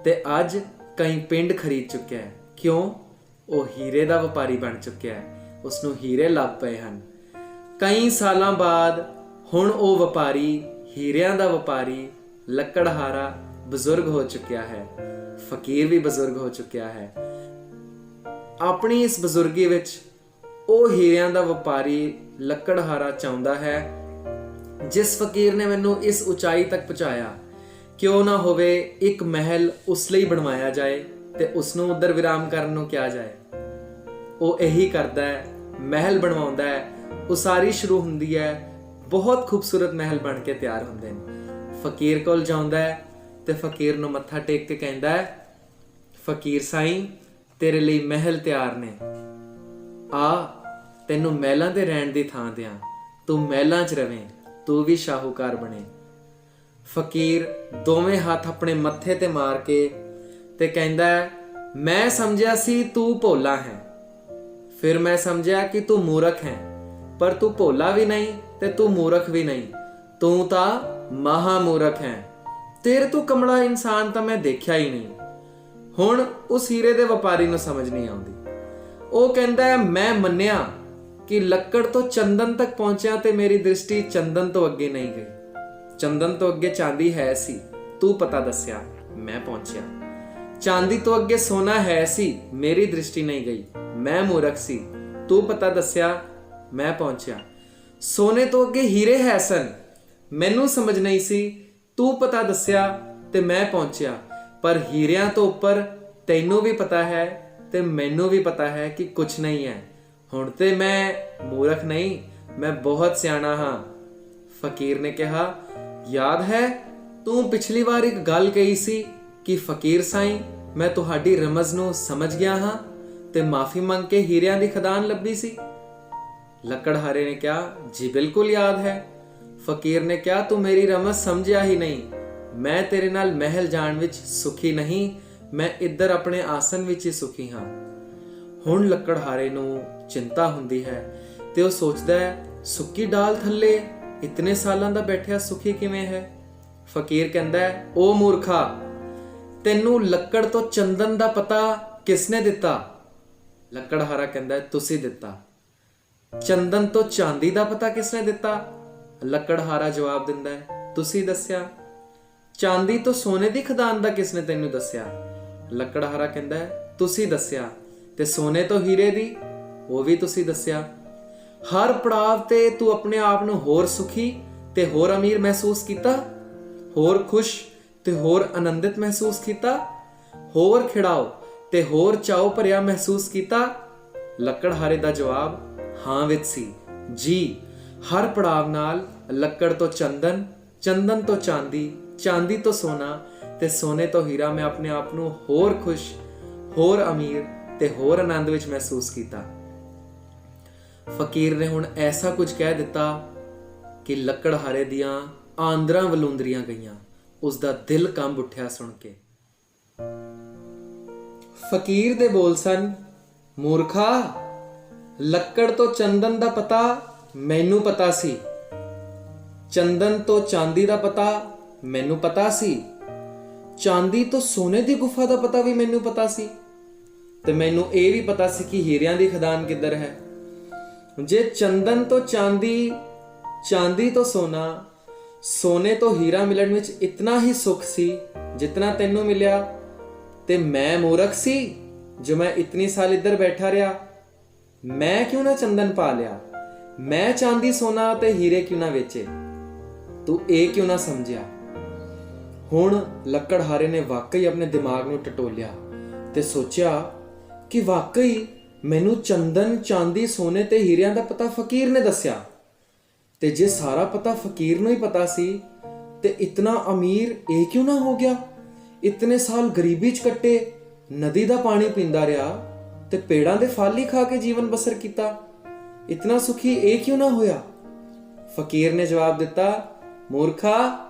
ਤੇ ਅੱਜ ਕਈ ਪਿੰਡ ਖਰੀਦ ਚੁੱਕਿਆ ਹੈ। ਕਿਉਂ? ਉਹ ਹੀਰੇ ਦਾ ਵਪਾਰੀ ਬਣ ਚੁੱਕਿਆ ਹੈ, ਉਸ ਨੂੰ ਹੀਰੇ ਲੱਭ ਪਏ ਹਨ। ਕਈ ਸਾਲਾਂ ਬਾਅਦ ਹੁਣ ਉਹ ਵਪਾਰੀ, ਹੀਰਿਆਂ ਦਾ ਵਪਾਰੀ ਲੱਕੜਹਾਰਾ ਬਜ਼ੁਰਗ ਹੋ ਚੁੱਕਿਆ ਹੈ, ਫਕੀਰ ਵੀ ਬਜ਼ੁਰਗ ਹੋ ਚੁੱਕਿਆ ਹੈ। ਆਪਣੀ ਇਸ ਬਜ਼ੁਰਗੀ ਵਿੱਚ ਉਹ ਹੀਰਿਆਂ ਦਾ ਵਪਾਰੀ ਲੱਕੜਹਾਰਾ ਚਾਹੁੰਦਾ ਹੈ, ਜਿਸ ਫਕੀਰ ਨੇ ਮੈਨੂੰ ਇਸ ਉਚਾਈ ਤੱਕ ਪਹੁੰਚਾਇਆ, ਕਿਉਂ ਨਾ ਹੋਵੇ ਇੱਕ ਮਹਿਲ ਉਸ ਲਈ ਬਣਵਾਇਆ ਜਾਏ ਤੇ ਉਸ ਨੂੰ ਉੱਧਰ ਵਿਰਾਮ ਕਰਨ ਨੂੰ ਕਿਹਾ ਜਾਏ। ਉਹ ਇਹੀ ਕਰਦਾ ਹੈ, ਮਹਿਲ ਬਣਵਾਉਂਦਾ ਹੈ, ਉਸਾਰੀ ਸ਼ੁਰੂ ਹੁੰਦੀ ਹੈ, ਬਹੁਤ ਖੂਬਸੂਰਤ ਮਹਿਲ ਬਣ ਕੇ ਤਿਆਰ ਹੁੰਦੇ ਨੇ। ਫਕੀਰ ਕੋਲ ਜਾਂਦਾ ਹੈ ਤੇ ਫਕੀਰ ਨੂੰ ਮੱਥਾ ਟੇਕ ਕੇ ਕਹਿੰਦਾ ਹੈ, ਫਕੀਰ ਸਾਈਂ, ਤੇਰੇ ਲਈ ਮਹਿਲ ਤਿਆਰ ਨੇ, ਆ ਤੈਨੂੰ ਮਹਿਲਾਂ ਤੇ ਰਹਿਣ ਦੀ ਥਾਂ ਦਿਆਂ, ਤੂੰ ਮਹਿਲਾਂ 'ਚ ਰਵੇਂ, ਤੂੰ ਵੀ ਸ਼ਾਹੂਕਾਰ ਬਣੇ। ਫਕੀਰ ਦੋਵੇਂ ਹੱਥ ਆਪਣੇ ਮੱਥੇ ਤੇ ਮਾਰ ਕੇ ਤੇ ਕਹਿੰਦਾ ਹੈ, ਮੈਂ ਸਮਝਿਆ ਸੀ ਤੂੰ ਭੋਲਾ ਹੈ, ਫਿਰ ਮੈਂ ਸਮਝਿਆ ਕਿ ਤੂੰ ਮੂਰਖ ਹੈ, ਪਰ ਤੂੰ ਭੋਲਾ ਵੀ ਨਹੀਂ ਤੇ ਤੂੰ ਮੂਰਖ ਵੀ ਨਹੀਂ, ਤੂੰ ਤਾਂ ਮਹਾਮੂਰਖ ਹੈ। ਤੇਰੇ ਤੋਂ ਕਮਲਾ ਇਨਸਾਨ ਤਾਂ ਮੈਂ ਦੇਖਿਆ ਹੀ ਨਹੀਂ। ਹੁਣ ਉਸ ਹੀਰੇ ਦੇ ਵਪਾਰੀ ਨੂੰ ਸਮਝ ਨਹੀਂ ਆਉਂਦੀ। ਉਹ ਕਹਿੰਦਾ ਹੈ, ਮੈਂ ਮੰਨਿਆ ਕਿ ਲੱਕੜ ਤੋਂ ਚੰਦਨ ਤੱਕ ਪਹੁੰਚਿਆ ਤੇ ਮੇਰੀ ਦ੍ਰਿਸ਼ਟੀ ਚੰਦਨ ਤੋਂ ਅੱਗੇ ਨਹੀਂ ਗਈ। ਚੰਦਨ ਤੋਂ ਅੱਗੇ ਚਾਂਦੀ ਹੈ ਸੀ, ਤੂੰ ਪਤਾ ਦੱਸਿਆ, ਮੈਂ ਪਹੁੰਚਿਆ। ਚਾਂਦੀ ਤੋਂ ਅੱਗੇ ਸੋਨਾ ਹੈ ਸੀ, ਮੇਰੀ ਦ੍ਰਿਸ਼ਟੀ ਨਹੀਂ ਗਈ, ਮੈਂ ਮੂਰਖ ਸੀ, ਤੂੰ ਪਤਾ ਦੱਸਿਆ, ਮੈਂ ਪਹੁੰਚਿਆ। ਸੋਨੇ ਤੋਂ ਅੱਗੇ ਹੀਰੇ ਹੈ ਸਨ, ਮੈਨੂੰ ਸਮਝ ਨਹੀਂ ਸੀ, ਤੂੰ ਪਤਾ ਦੱਸਿਆ ਤੇ ਮੈਂ ਪਹੁੰਚਿਆ। ਪਰ ਹੀਰਿਆਂ ਤੋਂ ਉੱਪਰ ਤੈਨੂੰ ਵੀ ਪਤਾ ਹੈ ਤੇ ਮੈਨੂੰ ਵੀ ਪਤਾ ਹੈ ਕਿ ਕੁਝ ਨਹੀਂ ਹੈ। ਹੁਣ ਤੇ ਮੈਂ ਮੂਰਖ ਨਹੀਂ, ਮੈਂ ਬਹੁਤ ਸਿਆਣਾ ਹਾਂ। ਫਕੀਰ ਨੇ ਕਿਹਾ, ਯਾਦ ਹੈ ਤੂੰ ਪਿਛਲੀ ਵਾਰ ਇੱਕ ਗੱਲ ਕਹੀ ਸੀ ਕਿ ਫਕੀਰ ਸਾਈਂ, ਮੈਂ ਤੁਹਾਡੀ ਰਮਜ਼ ਨੂੰ ਸਮਝ ਗਿਆ ਹਾਂ ਤੇ ਮਾਫੀ ਮੰਗ ਕੇ ਹੀਰਿਆਂ ਦੀ ਖਦਾਨ ਲੱਭੀ ਸੀ। ਲੱਕੜਹਾਰੇ ਨੇ ਕਿਹਾ, ਜੀ ਬਿਲਕੁਲ ਯਾਦ ਹੈ। ਫਕੀਰ ਨੇ ਕਿਹਾ, ਤੂੰ ਮੇਰੀ ਰਮਜ਼ ਸਮਝਿਆ ਹੀ ਨਹੀਂ। ਮੈਂ ਤੇਰੇ ਨਾਲ ਮਹਿਲ ਜਾਣ ਵਿੱਚ ਸੁਖੀ ਨਹੀਂ, ਮੈਂ ਇੱਧਰ ਆਪਣੇ ਆਸਨ ਵਿੱਚ ਹੀ ਸੁਖੀ ਹਾਂ। ਹੁਣ ਲੱਕੜਹਾਰੇ ਨੂੰ ਚਿੰਤਾ ਹੁੰਦੀ ਹੈ ਤੇ ਉਹ ਸੋਚਦਾ ਹੈ, ਸੁੱਕੀ ਡਾਲ ਥੱਲੇ ਇਤਨੇ ਸਾਲਾਂ ਦਾ ਬੈਠਿਆ ਸੁਖੀ ਕਿਵੇਂ ਹੈ। ਫਕੀਰ ਕਹਿੰਦਾ ਹੈ, ਓ ਮੂਰਖਾ, ਤੈਨੂੰ ਲੱਕੜ ਤੋਂ ਚੰਦਨ ਦਾ ਪਤਾ ਕਿਸਨੇ ਦਿੱਤਾ? ਲੱਕੜਹਾਰਾ ਕਹਿੰਦਾ ਹੈ, ਤੁਸੀਂ ਦਿੱਤਾ। ਚੰਦਨ ਤੋਂ ਚਾਂਦੀ ਦਾ ਪਤਾ ਕਿਸਨੇ ਦਿੱਤਾ? ਲੱਕੜਹਾਰਾ ਜਵਾਬ ਦਿੰਦਾ ਹੈ, ਤੁਸੀਂ ਦੱਸਿਆ। ਚਾਂਦੀ ਤੋਂ ਸੋਨੇ ਦੀ ਖਦਾਨ ਦਾ ਕਿਸਨੇ ਤੈਨੂੰ ਦੱਸਿਆ? ਲੱਕੜਹਾਰਾ ਕਹਿੰਦਾ ਹੈ, ਤੁਸੀਂ ਦੱਸਿਆ। ਤੇ ਸੋਨੇ ਤੋਂ ਹੀਰੇ ਦੀ, ਉਹ ਵੀ ਤੁਸੀਂ ਦੱਸਿਆ। ਹਰ ਪੜਾਵ ਤੇ ਤੂੰ ਆਪਣੇ ਆਪ ਨੂੰ ਹੋਰ ਸੁਖੀ ਤੇ ਹੋਰ ਅਮੀਰ ਮਹਿਸੂਸ ਕੀਤਾ? ਹੋਰ ਖੁਸ਼ ਤੇ ਹੋਰ ਆਨੰਦਿਤ ਮਹਿਸੂਸ ਕੀਤਾ? ਹੋਰ ਖਿੜਾਓ ਤੇ ਹੋਰ ਚਾਉ ਭਰਿਆ ਮਹਿਸੂਸ ਕੀਤਾ? ਲੱਕੜਹਾਰੇ ਦਾ ਜਵਾਬ ਹਾਂ ਵਿੱਚ ਸੀ। ਜੀ, ਹਰ ਪੜਾਵ ਨਾਲ ਲੱਕੜ ਤੋਂ ਚੰਦਨ, ਚੰਦਨ ਤੋਂ ਚਾਂਦੀ, ਚਾਂਦੀ ਤੋਂ ਸੋਨਾ ਤੇ ਸੋਨੇ ਤੋਂ ਹੀਰਾ ਮੈਂ ਆਪਣੇ ਆਪ ਨੂੰ ਹੋਰ ਖੁਸ਼, ਹੋਰ ਅਮੀਰ ਤੇ ਹੋਰ ਆਨੰਦ ਵਿੱਚ ਮਹਿਸੂਸ ਕੀਤਾ। ਫਕੀਰ ਨੇ ਹੁਣ ਐਸਾ ਕੁਝ ਕਹਿ ਦਿੱਤਾ ਕਿ ਲੱਕੜਹਾਰੇ ਦੀਆਂ ਆਂਦਰਾਂ ਵਲੂੰਦਰੀਆਂ ਗਈਆਂ। ਉਸ ਦਾ ਦਿਲ ਕੰਬ ਉੱਠਿਆ ਸੁਣ ਕੇ। ਫਕੀਰ ਦੇ ਬੋਲ ਸਨ, ਮੂਰਖਾ, ਲੱਕੜ ਤੋਂ ਚੰਦਨ ਦਾ ਪਤਾ ਮੈਨੂੰ ਪਤਾ ਸੀ, ਚੰਦਨ ਤੋਂ ਚਾਂਦੀ ਦਾ ਪਤਾ ਮੈਨੂੰ ਪਤਾ ਸੀ, ਚਾਂਦੀ ਤੋਂ ਸੋਨੇ ਦੀ ਗੁਫਾ ਦਾ ਪਤਾ ਵੀ ਮੈਨੂੰ ਪਤਾ ਸੀ, ਤੇ ਮੈਨੂੰ ਇਹ ਵੀ ਪਤਾ ਸੀ ਕਿ ਹੀਰਿਆਂ ਦੀ ਖਦਾਨ ਕਿੱਧਰ ਹੈ। ਜੇ ਚੰਦਨ ਤੋਂ ਚਾਂਦੀ, ਚਾਂਦੀ ਤੋਂ ਸੋਨਾ, ਸੋਨੇ ਤੋਂ ਹੀਰਾ ਮਿਲਣ ਵਿੱਚ ਇਤਨਾ ਹੀ ਸੁੱਖ ਸੀ ਜਿਤਨਾ ਤੈਨੂੰ ਮਿਲਿਆ, ਤੇ ਮੈਂ ਮੂਰਖ ਸੀ ਜੋ ਮੈਂ ਇਤਨੀ ਸਾਲ ਇੱਧਰ ਬੈਠਾ ਰਿਹਾ। ਮੈਂ ਕਿਉਂ ਨਾ ਚੰਦਨ ਪਾ ਲਿਆ? ਮੈਂ ਚਾਂਦੀ, ਸੋਨਾ ਤੇ ਹੀਰੇ ਕਿਉਂ ਨਾ ਵੇਚੇ? ਤੂੰ ਇਹ ਕਿਉਂ ਨਾ ਸਮਝਿਆ? ਹੁਣ ਲੱਕੜਹਾਰੇ ਨੇ ਵਾਕਈ ਆਪਣੇ ਦਿਮਾਗ ਨੂੰ ਟਟੋਲਿਆ ਤੇ ਸੋਚਿਆ ਕਿ ਵਾਕਈ ਮੈਨੂੰ ਚੰਦਨ, ਚਾਂਦੀ, ਸੋਨੇ ਤੇ ਹੀਰਿਆਂ ਦਾ ਪਤਾ ਫਕੀਰ ਨੇ ਦੱਸਿਆ, ਤੇ ਜੇ ਸਾਰਾ ਪਤਾ ਫਕੀਰ ਨੂੰ ਹੀ ਪਤਾ ਸੀ ਤੇ ਇਤਨਾ ਅਮੀਰ ਇਹ ਕਿਉਂ ਨਾ ਹੋ ਗਿਆ? ਇਤਨੇ ਸਾਲ ਗਰੀਬੀ 'ਚ ਕੱਟੇ, ਨਦੀ ਦਾ ਪਾਣੀ ਪੀਂਦਾ ਰਿਹਾ ਤੇ ਪੇੜਾਂ ਦੇ ਫਲ ਹੀ ਖਾ ਕੇ ਜੀਵਨ ਬਸਰ ਕੀਤਾ। ਇਤਨਾ ਸੁਖੀ ਇਹ ਕਿਉਂ ਨਾ ਹੋਇਆ? ਫਕੀਰ ਨੇ ਜਵਾਬ ਦਿੱਤਾ, ਮੂਰਖਾ,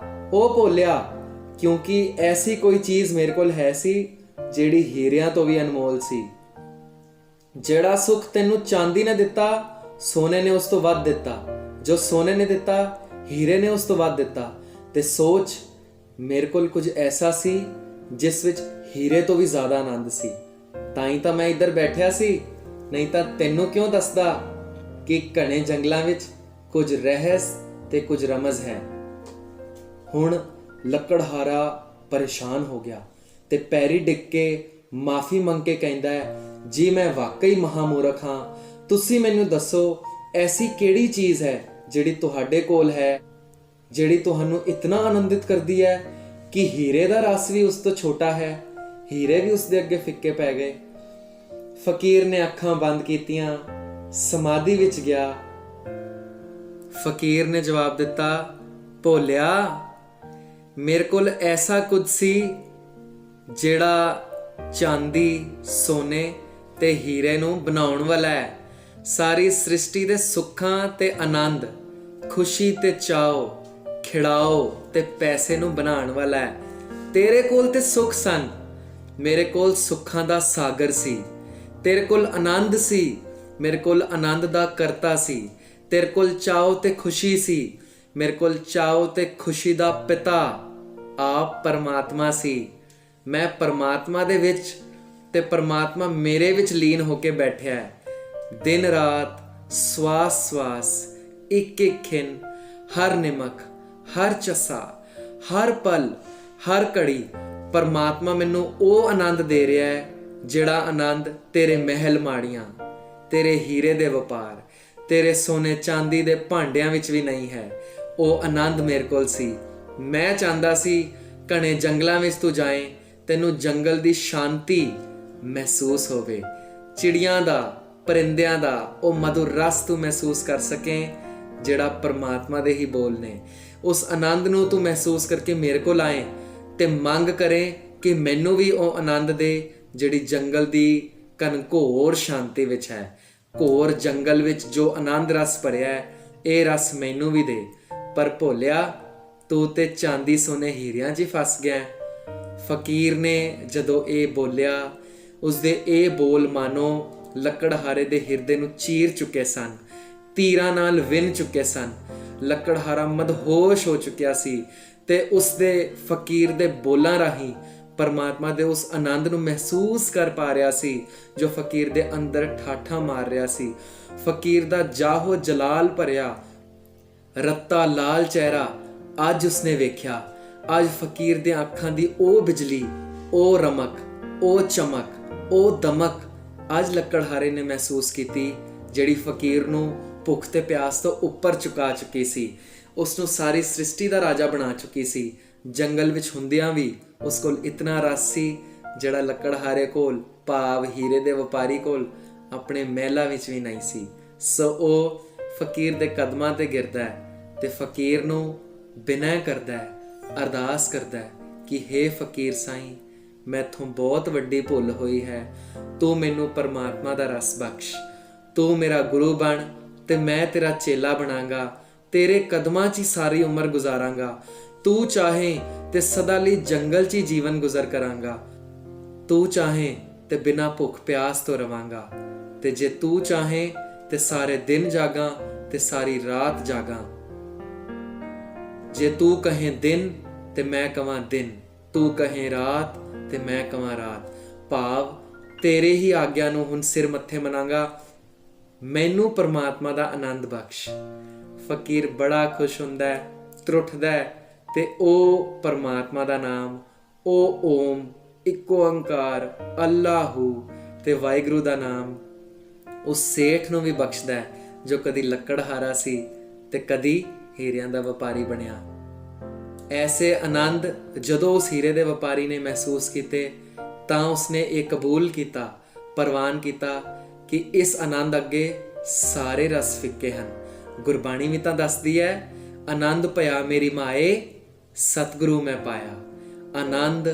ਉਹ ਭੋਲਿਆ, ਕਿਉਂਕਿ ਐਸੀ ਕੋਈ ਚੀਜ਼ ਮੇਰੇ ਕੋਲ ਹੈ ਸੀ ਜਿਹੜੀ ਹੀਰਿਆਂ ਤੋਂ ਵੀ ਅਨਮੋਲ ਸੀ। ਜਿਹੜਾ ਸੁੱਖ ਤੈਨੂੰ ਚਾਂਦੀ ਨੇ ਦਿੱਤਾ, ਸੋਨੇ ਨੇ ਉਸ ਤੋਂ ਵੱਧ ਦਿੱਤਾ। ਜੋ ਸੋਨੇ ਨੇ ਦਿੱਤਾ, ਹੀਰੇ ਨੇ ਉਸ ਤੋਂ ਵੱਧ ਦਿੱਤਾ। ਤੇ ਸੋਚ, ਮੇਰੇ ਕੋਲ ਕੁਝ ਐਸਾ ਸੀ ਜਿਸ ਵਿੱਚ ਹੀਰੇ ਤੋਂ ਵੀ ਜ਼ਿਆਦਾ ਆਨੰਦ ਸੀ। ਤਾਂ ਹੀ ਤਾਂ ਮੈਂ ਇੱਧਰ ਬੈਠਿਆ ਸੀ, ਨਹੀਂ ਤਾਂ ਤੈਨੂੰ ਕਿਉਂ ਦੱਸਦਾ ਕਿ ਘਣੇ ਜੰਗਲਾਂ ਵਿੱਚ ਕੁਝ ਰਹੱਸ ਤੇ ਕੁਝ ਰਮਜ਼ ਹੈ। ਹੁਣ ਲੱਕੜਹਾਰਾ ਪਰੇਸ਼ਾਨ ਹੋ ਗਿਆ ਤੇ ਪੈਰੀ ਡਿੱਗ ਕੇ ਮਾਫੀ ਮੰਗ ਕੇ ਕਹਿੰਦਾ ਹੈ, ਜੀ ਮੈਂ ਵਾਕਈ ਮਹਾਮੂਰਖ ਹਾਂ। ਤੁਸੀਂ ਮੈਨੂੰ ਦੱਸੋ, ਐਸੀ ਕਿਹੜੀ ਚੀਜ਼ ਹੈ ਜਿਹੜੀ ਤੁਹਾਡੇ ਕੋਲ ਹੈ, ਜਿਹੜੀ ਤੁਹਾਨੂੰ ਇਤਨਾ ਆਨੰਦਿਤ ਕਰਦੀ ਹੈ ਕਿ ਹੀਰੇ ਦਾ ਰਸ ਵੀ ਉਸ ਤੋਂ ਛੋਟਾ ਹੈ, ਹੀਰੇ ਵੀ ਉਸ ਦੇ ਅੱਗੇ ਫਿੱਕੇ ਪੈ ਗਏ। ਫਕੀਰ ਨੇ ਅੱਖਾਂ ਬੰਦ ਕੀਤੀਆਂ, ਸਮਾਧੀ ਵਿੱਚ ਗਿਆ। ਫਕੀਰ ਨੇ ਜਵਾਬ ਦਿੱਤਾ, ਭੋਲਿਆ, ਮੇਰੇ ਕੋਲ ਐਸਾ ਕੁਝ ਸੀ ਜਿਹੜਾ ਚਾਂਦੀ, ਸੋਨੇ ਤੇ ਹੀਰੇ ਨੂੰ ਬਣਾਉਣ ਵਾਲਾ ਹੈ। ਸਾਰੀ ਸ੍ਰਿਸ਼ਟੀ ਦੇ ਸੁੱਖਾਂ ਤੇ ਆਨੰਦ, ਖੁਸ਼ੀ ਤੇ ਚਾਓ, ਖਿੜਾਓ ਤੇ ਪੈਸੇ ਨੂੰ ਬਣਾਉਣ ਵਾਲਾ ਹੈ। ਤੇਰੇ ਕੋਲ ਤੇ ਸੁੱਖ ਸਨ, ਮੇਰੇ ਕੋਲ ਸੁੱਖਾਂ ਦਾ ਸਾਗਰ ਸੀ। ਤੇਰੇ ਕੋਲ ਆਨੰਦ ਸੀ, ਮੇਰੇ ਕੋਲ ਆਨੰਦ ਦਾ ਕਰਤਾ ਸੀ। ਤੇਰੇ ਕੋਲ ਚਾਓ ਤੇ ਖੁਸ਼ੀ ਸੀ, ਮੇਰੇ ਕੋਲ ਚਾਓ ਤੇ ਖੁਸ਼ੀ ਦਾ ਪਿਤਾ ਆਪ ਪਰਮਾਤਮਾ ਸੀ। ਮੈਂ ਪਰਮਾਤਮਾ ਦੇ ਵਿੱਚ ਤੇ ਪਰਮਾਤਮਾ ਮੇਰੇ ਵਿੱਚ ਲੀਨ ਹੋ ਕੇ ਬੈਠਿਆ ਹੈ। ਦਿਨ ਰਾਤ, ਸਵਾਸ ਸਵਾਸ, ਇੱਕ ਇੱਕ ਖਿਣ, ਹਰ ਨਿਮਕ, ਹਰ ਚਸਾ, ਹਰ ਪਲ, ਹਰ ਘੜੀ ਪਰਮਾਤਮਾ ਮੈਨੂੰ ਉਹ ਆਨੰਦ ਦੇ ਰਿਹਾ ਹੈ ਜਿਹੜਾ ਆਨੰਦ ਤੇਰੇ ਮਹਿਲ ਮਾੜੀਆਂ, ਤੇਰੇ ਹੀਰੇ ਦੇ ਵਪਾਰ, ਤੇਰੇ ਸੋਨੇ ਚਾਂਦੀ ਦੇ ਭਾਂਡਿਆਂ ਵਿੱਚ ਵੀ ਨਹੀਂ ਹੈ। ਉਹ ਆਨੰਦ ਮੇਰੇ ਕੋਲ ਸੀ। ਮੈਂ ਚਾਹੁੰਦਾ ਸੀ ਘਣੇ ਜੰਗਲਾਂ ਵਿੱਚ ਤੂੰ ਜਾਏ, ਤੈਨੂੰ ਜੰਗਲ ਦੀ ਸ਼ਾਂਤੀ ਮਹਿਸੂਸ ਹੋਵੇ, ਚਿੜੀਆਂ ਦਾ, ਪਰਿੰਦਿਆਂ ਦਾ ਉਹ ਮਧੁਰ ਰਸ ਤੂੰ ਮਹਿਸੂਸ ਕਰ ਸਕੇ ਜਿਹੜਾ ਪਰਮਾਤਮਾ ਦੇ ਹੀ ਬੋਲ ਨੇ। ਉਸ ਆਨੰਦ ਨੂੰ ਤੂੰ ਮਹਿਸੂਸ ਕਰਕੇ ਮੇਰੇ ਕੋਲ ਆਏ ਤੇ ਮੰਗ ਕਰੇ ਕਿ ਮੈਨੂੰ ਵੀ ਉਹ ਆਨੰਦ ਦੇ ਜਿਹੜੀ ਜੰਗਲ ਦੀ ਘਨਘੋਰ ਸ਼ਾਂਤੀ ਵਿੱਚ ਹੈ। ਘੋਰ ਜੰਗਲ ਵਿੱਚ ਜੋ ਆਨੰਦ ਰਸ ਭਰਿਆ ਹੈ, ਇਹ ਰਸ ਮੈਨੂੰ ਵੀ ਦੇ। ਪਰ ਭੋਲਿਆ, ਤੂੰ ਤੇ ਚਾਂਦੀ, ਸੋਨੇ, ਹੀਰਿਆਂ 'ਚ ਹੀ ਫਸ ਗਿਆ। ਫਕੀਰ ਨੇ ਜਦੋਂ ਇਹ ਬੋਲਿਆ, ਉਸਦੇ ਇਹ ਬੋਲ ਮਾਨੋ ਲੱਕੜਹਾਰੇ ਦੇ ਹਿਰਦੇ ਨੂੰ ਚੀਰ ਚੁੱਕੇ ਸਨ, ਤੀਰਾਂ ਨਾਲ ਵਿੰਨ ਚੁੱਕੇ ਸਨ। ਲੱਕੜਹਾਰਾ ਮਦਹੋਸ਼ ਹੋ ਚੁੱਕਿਆ ਸੀ ਤੇ ਉਸਦੇ ਫਕੀਰ ਦੇ ਬੋਲਾਂ ਰਾਹੀਂ ਪਰਮਾਤਮਾ ਦੇ ਉਸ ਆਨੰਦ ਨੂੰ ਮਹਿਸੂਸ ਕਰ ਪਾ ਰਿਹਾ ਸੀ ਜੋ ਫਕੀਰ ਦੇ ਅੰਦਰ ਠਾਠਾਂ ਮਾਰ ਰਿਹਾ ਸੀ। ਫਕੀਰ ਦਾ ਜਾਹੋ ਜਲਾਲ ਭਰਿਆ ਰੱਤਾ ਲਾਲ ਚਿਹਰਾ ਅੱਜ ਉਸਨੇ ਵੇਖਿਆ। ਅੱਜ ਫਕੀਰ ਦੀਆਂ ਅੱਖਾਂ ਦੀ ਉਹ ਬਿਜਲੀ, ਉਹ ਰਮਕ, ਉਹ ਚਮਕ, ਉਹ ਦਮਕ ਅੱਜ ਲੱਕੜਹਾਰੇ ਨੇ ਮਹਿਸੂਸ ਕੀਤੀ, ਜਿਹੜੀ ਫਕੀਰ ਨੂੰ ਭੁੱਖ ਤੇ ਪਿਆਸ ਤੋਂ ਉੱਪਰ ਚੁਕਾ ਚੁੱਕੀ ਸੀ। ਉਸ ਨੂੰ ਸਾਰੀ ਸ੍ਰਿਸ਼ਟੀ ਦਾ ਰਾਜਾ ਬਣਾ ਚੁੱਕੀ ਸੀ। ਜੰਗਲ ਵਿੱਚ ਹੁੰਦਿਆਂ ਵੀ ਉਸ ਕੋਲ ਇਤਨਾ ਰਸ ਸੀ ਜਿਹੜਾ ਲੱਕੜਹਾਰੇ ਕੋਲ, ਭਾਵ ਹੀਰੇ ਦੇ ਵਪਾਰੀ ਕੋਲ ਆਪਣੇ ਮਹਿਲਾਂ ਵਿੱਚ ਵੀ ਨਹੀਂ ਸੀ। ਸੋ ਉਹ ਫਕੀਰ ਦੇ ਕਦਮਾਂ ਤੇ ਗਿਰਦਾ ਹੈ ਤੇ ਫਕੀਰ ਨੂੰ ਬਿਨੈ ਕਰਦਾ ਹੈ, ਅਰਦਾਸ ਕਰਦਾ ਹੈ ਕਿ ਹੇ ਫਕੀਰ ਸਾਈਂ, ਮੈਥੋਂ ਬਹੁਤ ਵੱਡੀ ਭੁੱਲ ਹੋਈ ਹੈ, ਤੂੰ ਮੈਨੂੰ ਪਰਮਾਤਮਾ ਦਾ ਰਸ ਬਖਸ਼, ਤੂੰ ਮੇਰਾ ਗੁਰੂ ਬਣ ਤੇ ਮੈਂ ਤੇਰਾ ਚੇਲਾ ਬਣਾਂਗਾ, ਤੇਰੇ ਕਦਮਾਂ 'ਚ ਹੀ ਸਾਰੀ ਉਮਰ ਗੁਜ਼ਾਰਾਂਗਾ। ਤੂੰ ਚਾਹੇ ਤੇ ਸਦਾ ਲਈ ਜੰਗਲ 'ਚ ਹੀ ਜੀਵਨ ਗੁਜ਼ਰ ਕਰਾਂਗਾ, ਤੂੰ ਚਾਹੇ ਤੇ ਬਿਨਾਂ ਭੁੱਖ ਪਿਆਸ ਤੋਂ ਰਵਾਂਗਾ, ਤੇ ਜੇ ਤੂੰ ਚਾਹੇ ਤੇ ਸਾਰੇ ਦਿਨ ਜਾਗਾਂ ਤੇ ਸਾਰੀ ਰਾਤ ਜਾਗਾਂ। ਜੇ ਤੂੰ ਕਹੇ ਦਿਨ ਤੇ ਮੈਂ ਕਵਾਂ ਦਿਨ, ਤੂੰ ਕਹੇ ਰਾਤ ਤੇ ਮੈਂ ਕਵਾਂ ਰਾਤ, ਭਾਵ ਤੇਰੇ ਹੀ ਆਗਿਆ ਨੂੰ ਹੁਣ ਸਿਰ ਮੱਥੇ ਮਨਾਂਗਾ, ਮੈਨੂੰ ਪਰਮਾਤਮਾ ਦਾ ਆਨੰਦ ਬਖਸ਼। ਫਕੀਰ ਬੜਾ ਖੁਸ਼ ਹੁੰਦਾ ਹੈ, ਤਰੁੱਠਦਾ ਹੈ ਤੇ ਉਹ ਪਰਮਾਤਮਾ ਦਾ ਨਾਮ, ਉਹ ਓਮ, ਇੱਕ ਓੰਕਾਰ, ਅੱਲਾਹੂ ਤੇ ਵਾਹਿਗੁਰੂ ਦਾ ਨਾਮ ਉਸ ਸੇਠ ਨੂੰ ਵੀ ਬਖਸ਼ਦਾ ਹੈ ਜੋ ਕਦੀ ਲੱਕੜਹਾਰਾ ਸੀ ਤੇ ਕਦੀ ਹੀਰਿਆਂ ਦਾ ਵਪਾਰੀ ਬਣਿਆ। ਐਸੇ ਆਨੰਦ ਜਦੋਂ ਉਸ ਹੀਰੇ ਦੇ ਵਪਾਰੀ ਨੇ ਮਹਿਸੂਸ ਕੀਤੇ ਤਾਂ ਉਸਨੇ ਇਹ ਕਬੂਲ ਕੀਤਾ, ਪ੍ਰਵਾਨ ਕੀਤਾ ਕਿ ਇਸ ਆਨੰਦ ਅੱਗੇ ਸਾਰੇ ਰਸ ਫਿੱਕੇ ਹਨ। ਗੁਰਬਾਣੀ ਵੀ ਤਾਂ ਦੱਸਦੀ ਹੈ, ਆਨੰਦ ਭਇਆ ਮੇਰੀ ਮਾਏ, ਸਤਿਗੁਰੂ ਮੈਂ ਪਾਇਆ। ਆਨੰਦ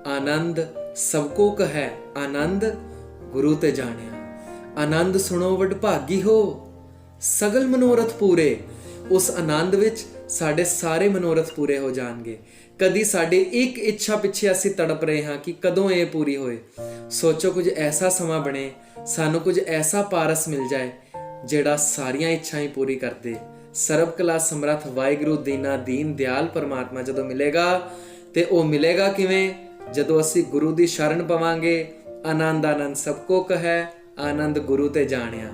ਆਨੰਦ ਸਭ ਕੋ ਕਹੈ, ਆਨੰਦ ਗੁਰੂ ਤੇ ਜਾਣਿਆ। ਆਨੰਦ ਸੁਣੋ ਵਡਭਾਗੀ ਹੋ, ਸਗਲ ਮਨੋਰਥ ਪੂਰੇ। ਉਸ ਆਨੰਦ ਵਿੱਚ ਸਾਡੇ ਸਾਰੇ ਮਨੋਰਥ ਪੂਰੇ ਹੋ ਜਾਣਗੇ। ਕਦੀ ਸਾਡੀ ਇੱਕ ਇੱਛਾ ਪਿੱਛੇ ਅਸੀਂ ਤੜਪ ਰਹੇ ਹਾਂ ਕਿ ਕਦੋਂ ਇਹ ਪੂਰੀ ਹੋਏ। ਸੋਚੋ ਕੁਝ ਐਸਾ ਸਮਾਂ ਬਣੇ, ਸਾਨੂੰ ਕੁਝ ਐਸਾ ਪਾਰਸ ਮਿਲ ਜਾਏ ਜਿਹੜਾ ਸਾਰੀਆਂ ਇੱਛਾਵਾਂ ਪੂਰੀ ਕਰ ਦੇ। ਸਰਬ ਕਲਾ ਸਮਰੱਥ ਵਾਹਿਗੁਰੂ ਦੀਨਾ ਦੀਨ ਦਿਆਲ ਪਰਮਾਤਮਾ ਜਦੋਂ ਮਿਲੇਗਾ ਤੇ ਉਹ ਮਿਲੇਗਾ ਕਿਵੇਂ? ਜਦੋਂ ਅਸੀਂ ਗੁਰੂ ਦੀ ਸ਼ਰਨ ਪਵਾਂਗੇ। ਆਨੰਦ ਆਨੰਦ ਸਭ ਕੋ ਕਹੈ, ਆਨੰਦ ਗੁਰੂ ਤੇ ਜਾਣਿਆ।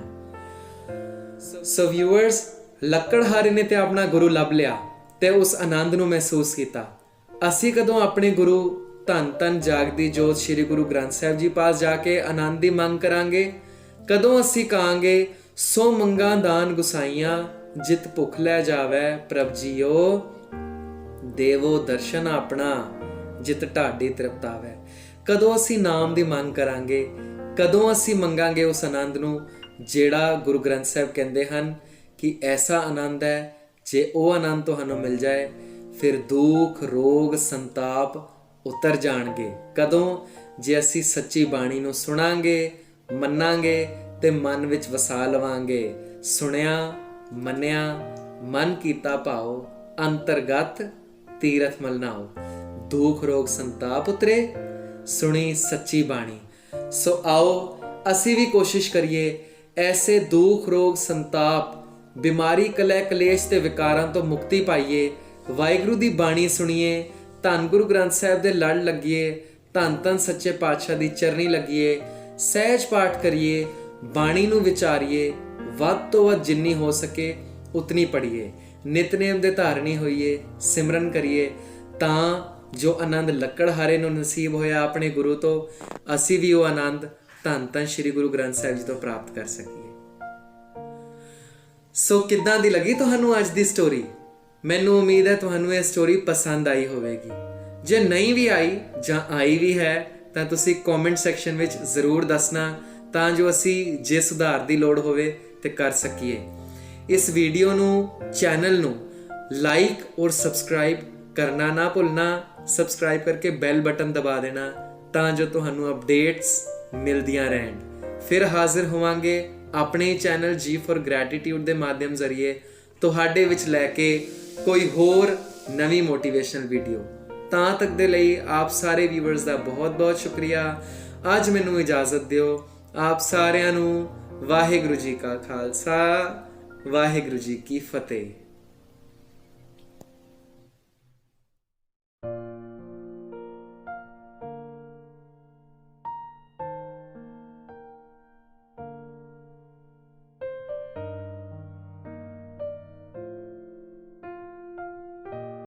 ਸੋ ਵਿਊਅਰਸ, ਲੱਕੜਹਾਰੇ ਨੇ ਤੇ ਆਪਣਾ ਗੁਰੂ ਲੱਭ ਲਿਆ ਤੇ ਉਸ ਆਨੰਦ ਨੂੰ ਮਹਿਸੂਸ ਕੀਤਾ। ਅਸੀਂ ਕਦੋਂ ਆਪਣੇ ਗੁਰੂ ਧੰਨ ਧੰਨ ਜਾਗਦੀ ਜੋਤ ਸ੍ਰੀ ਗੁਰੂ ਗ੍ਰੰਥ ਸਾਹਿਬ ਜੀ ਪਾਸ ਜਾ ਕੇ ਆਨੰਦ ਦੀ ਮੰਗ ਕਰਾਂਗੇ? ਕਦੋਂ ਅਸੀਂ ਕਹਾਂਗੇ ਸੋ ਮੰਗਾਂ ਦਾਨ ਗੁਸਾਈਆਂ, ਜਿਤ ਭੁੱਖ ਲੈ ਜਾਵੇ ਪ੍ਰਭ ਜੀਓ, ਦੇਵੋ ਦਰਸ਼ਨ ਆਪਣਾ, ਜਿਤ ਢਾਡੀ ਤ੍ਰਿਪਤ ਆਵੇ। ਕਦੋਂ ਅਸੀਂ ਨਾਮ ਦੀ ਮੰਗ ਕਰਾਂਗੇ? ਕਦੋਂ ਅਸੀਂ ਮੰਗਾਂਗੇ ਉਸ ਆਨੰਦ ਨੂੰ ਜਿਹੜਾ ਗੁਰੂ ਗ੍ਰੰਥ ਸਾਹਿਬ ਕਹਿੰਦੇ ਹਨ ਕਿ ਐਸਾ ਆਨੰਦ ਹੈ, ਜੇ ਉਹ ਆਨੰਦ ਤੁਹਾਨੂੰ ਮਿਲ ਜਾਏ ਫਿਰ ਦੁੱਖ ਰੋਗ ਸੰਤਾਪ ਉਤਰ ਜਾਣਗੇ। ਕਦੋਂ? ਜੇ ਅਸੀਂ ਸੱਚੀ ਬਾਣੀ ਨੂੰ ਸੁਣਾਂਗੇ, ਮੰਨਾਂਗੇ ਤੇ ਮਨ ਵਿੱਚ ਵਸਾ ਲਵਾਂਗੇ। ਸੁਣਿਆ ਮੰਨਿਆ ਮਨ ਕੀਤਾ ਭਾਉ, ਅੰਤਰਗਤ ਤੀਰਥ ਮਲ ਨਾਉ। ਦੁੱਖ ਰੋਗ ਸੰਤਾਪ ਉਤਰੇ, ਸੁਣੀ ਸੱਚੀ ਬਾਣੀ। ਸੋ ਆਓ ਅਸੀਂ ਵੀ ਕੋਸ਼ਿਸ਼ ਕਰੀਏ ਐਸੇ ਦੁੱਖ ਰੋਗ ਸੰਤਾਪ, ਬਿਮਾਰੀ ਕਲੈ ਕਲੇਸ਼ ਤੇ ਵਿਕਾਰਾਂ ਤੋਂ ਮੁਕਤੀ ਪਾਈਏ। ਵਾਹਿਗੁਰੂ ਦੀ ਬਾਣੀ ਸੁਣੀਏ, ਧੰਨ ਗੁਰੂ ਗ੍ਰੰਥ ਸਾਹਿਬ ਦੇ ਲੜ ਲੱਗੀਏ, ਧੰਨ ਧੰਨ ਸੱਚੇ ਪਾਤਸ਼ਾਹ ਦੀ ਚਰਨੀ ਲੱਗੀਏ, ਸਹਿਜ ਪਾਠ ਕਰੀਏ, ਬਾਣੀ ਨੂੰ ਵਿਚਾਰੀਏ, ਵੱਧ ਤੋਂ ਵੱਧ ਜਿੰਨੀ ਹੋ ਸਕੇ ਉਤਨੀ ਪੜ੍ਹੀਏ, ਨਿਤਨੇਮ ਦੇ ਧਾਰਨੀ ਹੋਈਏ, ਸਿਮਰਨ ਕਰੀਏ, ਤਾਂ ਜੋ ਆਨੰਦ ਲੱਕੜਹਾਰੇ ਨੂੰ ਨਸੀਬ ਹੋਇਆ ਆਪਣੇ ਗੁਰੂ ਤੋਂ, ਅਸੀਂ ਵੀ ਉਹ ਆਨੰਦ ਧੰਨ ਧੰਨ ਸ੍ਰੀ ਗੁਰੂ ਗ੍ਰੰਥ ਸਾਹਿਬ ਜੀ ਤੋਂ ਪ੍ਰਾਪਤ ਕਰ ਸਕੀਏ। ਸੋ ਕਿੱਦਾਂ ਦੀ ਲੱਗੀ ਤੁਹਾਨੂੰ ਅੱਜ ਦੀ ਸਟੋਰੀ? ਮੈਨੂੰ ਉਮੀਦ ਹੈ ਤੁਹਾਨੂੰ ਇਹ ਸਟੋਰੀ ਪਸੰਦ ਆਈ ਹੋਵੇਗੀ। ਜੇ ਨਹੀਂ ਵੀ ਆਈ ਜਾਂ ਆਈ ਵੀ ਹੈ ਤਾਂ ਤੁਸੀਂ ਕਮੈਂਟ ਸੈਕਸ਼ਨ ਵਿੱਚ ਜ਼ਰੂਰ ਦੱਸਣਾ, ਤਾਂ ਜੋ ਅਸੀਂ ਜੇ ਸੁਧਾਰ ਦੀ ਲੋੜ ਹੋਵੇ ਤੇ ਕਰ ਸਕੀਏ। ਇਸ ਵੀਡੀਓ ਨੂੰ, ਚੈਨਲ ਨੂੰ ਲਾਈਕ ਔਰ ਸਬਸਕ੍ਰਾਈਬ ਕਰਨਾ ਨਾ ਭੁੱਲਣਾ। ਸਬਸਕ੍ਰਾਈਬ ਕਰਕੇ ਬੈਲ ਬਟਨ ਦਬਾ ਦੇਣਾ ਤਾਂ ਜੋ ਤੁਹਾਨੂੰ ਅਪਡੇਟਸ ਮਿਲਦੀਆਂ ਰਹਿਣ। ਫਿਰ ਹਾਜ਼ਰ ਹੋਵਾਂਗੇ ਆਪਣੇ ਚੈਨਲ ਜੀ ਫॉर ਗ੍ਰੈਟੀਟਿਊਡ ਦੇ ਮਾਧਿਅਮ ਜ਼ਰੀਏ ਤੁਹਾਡੇ ਵਿੱਚ ਲੈ ਕੇ ਕੋਈ ਹੋਰ ਨਵੀਂ ਮੋਟੀਵੇਸ਼ਨਲ ਵੀਡੀਓ। ਤਾਂ ਤੱਕ ਦੇ ਲਈ ਆਪ ਸਾਰੇ ਵੀਵਰਸ ਦਾ ਬਹੁਤ ਬਹੁਤ ਸ਼ੁਕਰੀਆ। ਅੱਜ ਮੈਨੂੰ ਇਜਾਜ਼ਤ ਦਿਓ। ਆਪ ਸਾਰਿਆਂ ਨੂੰ ਵਾਹਿਗੁਰੂ ਜੀ ਕਾ ਖਾਲਸਾ, ਵਾਹਿਗੁਰੂ ਜੀ ਕੀ ਫਤਿਹ।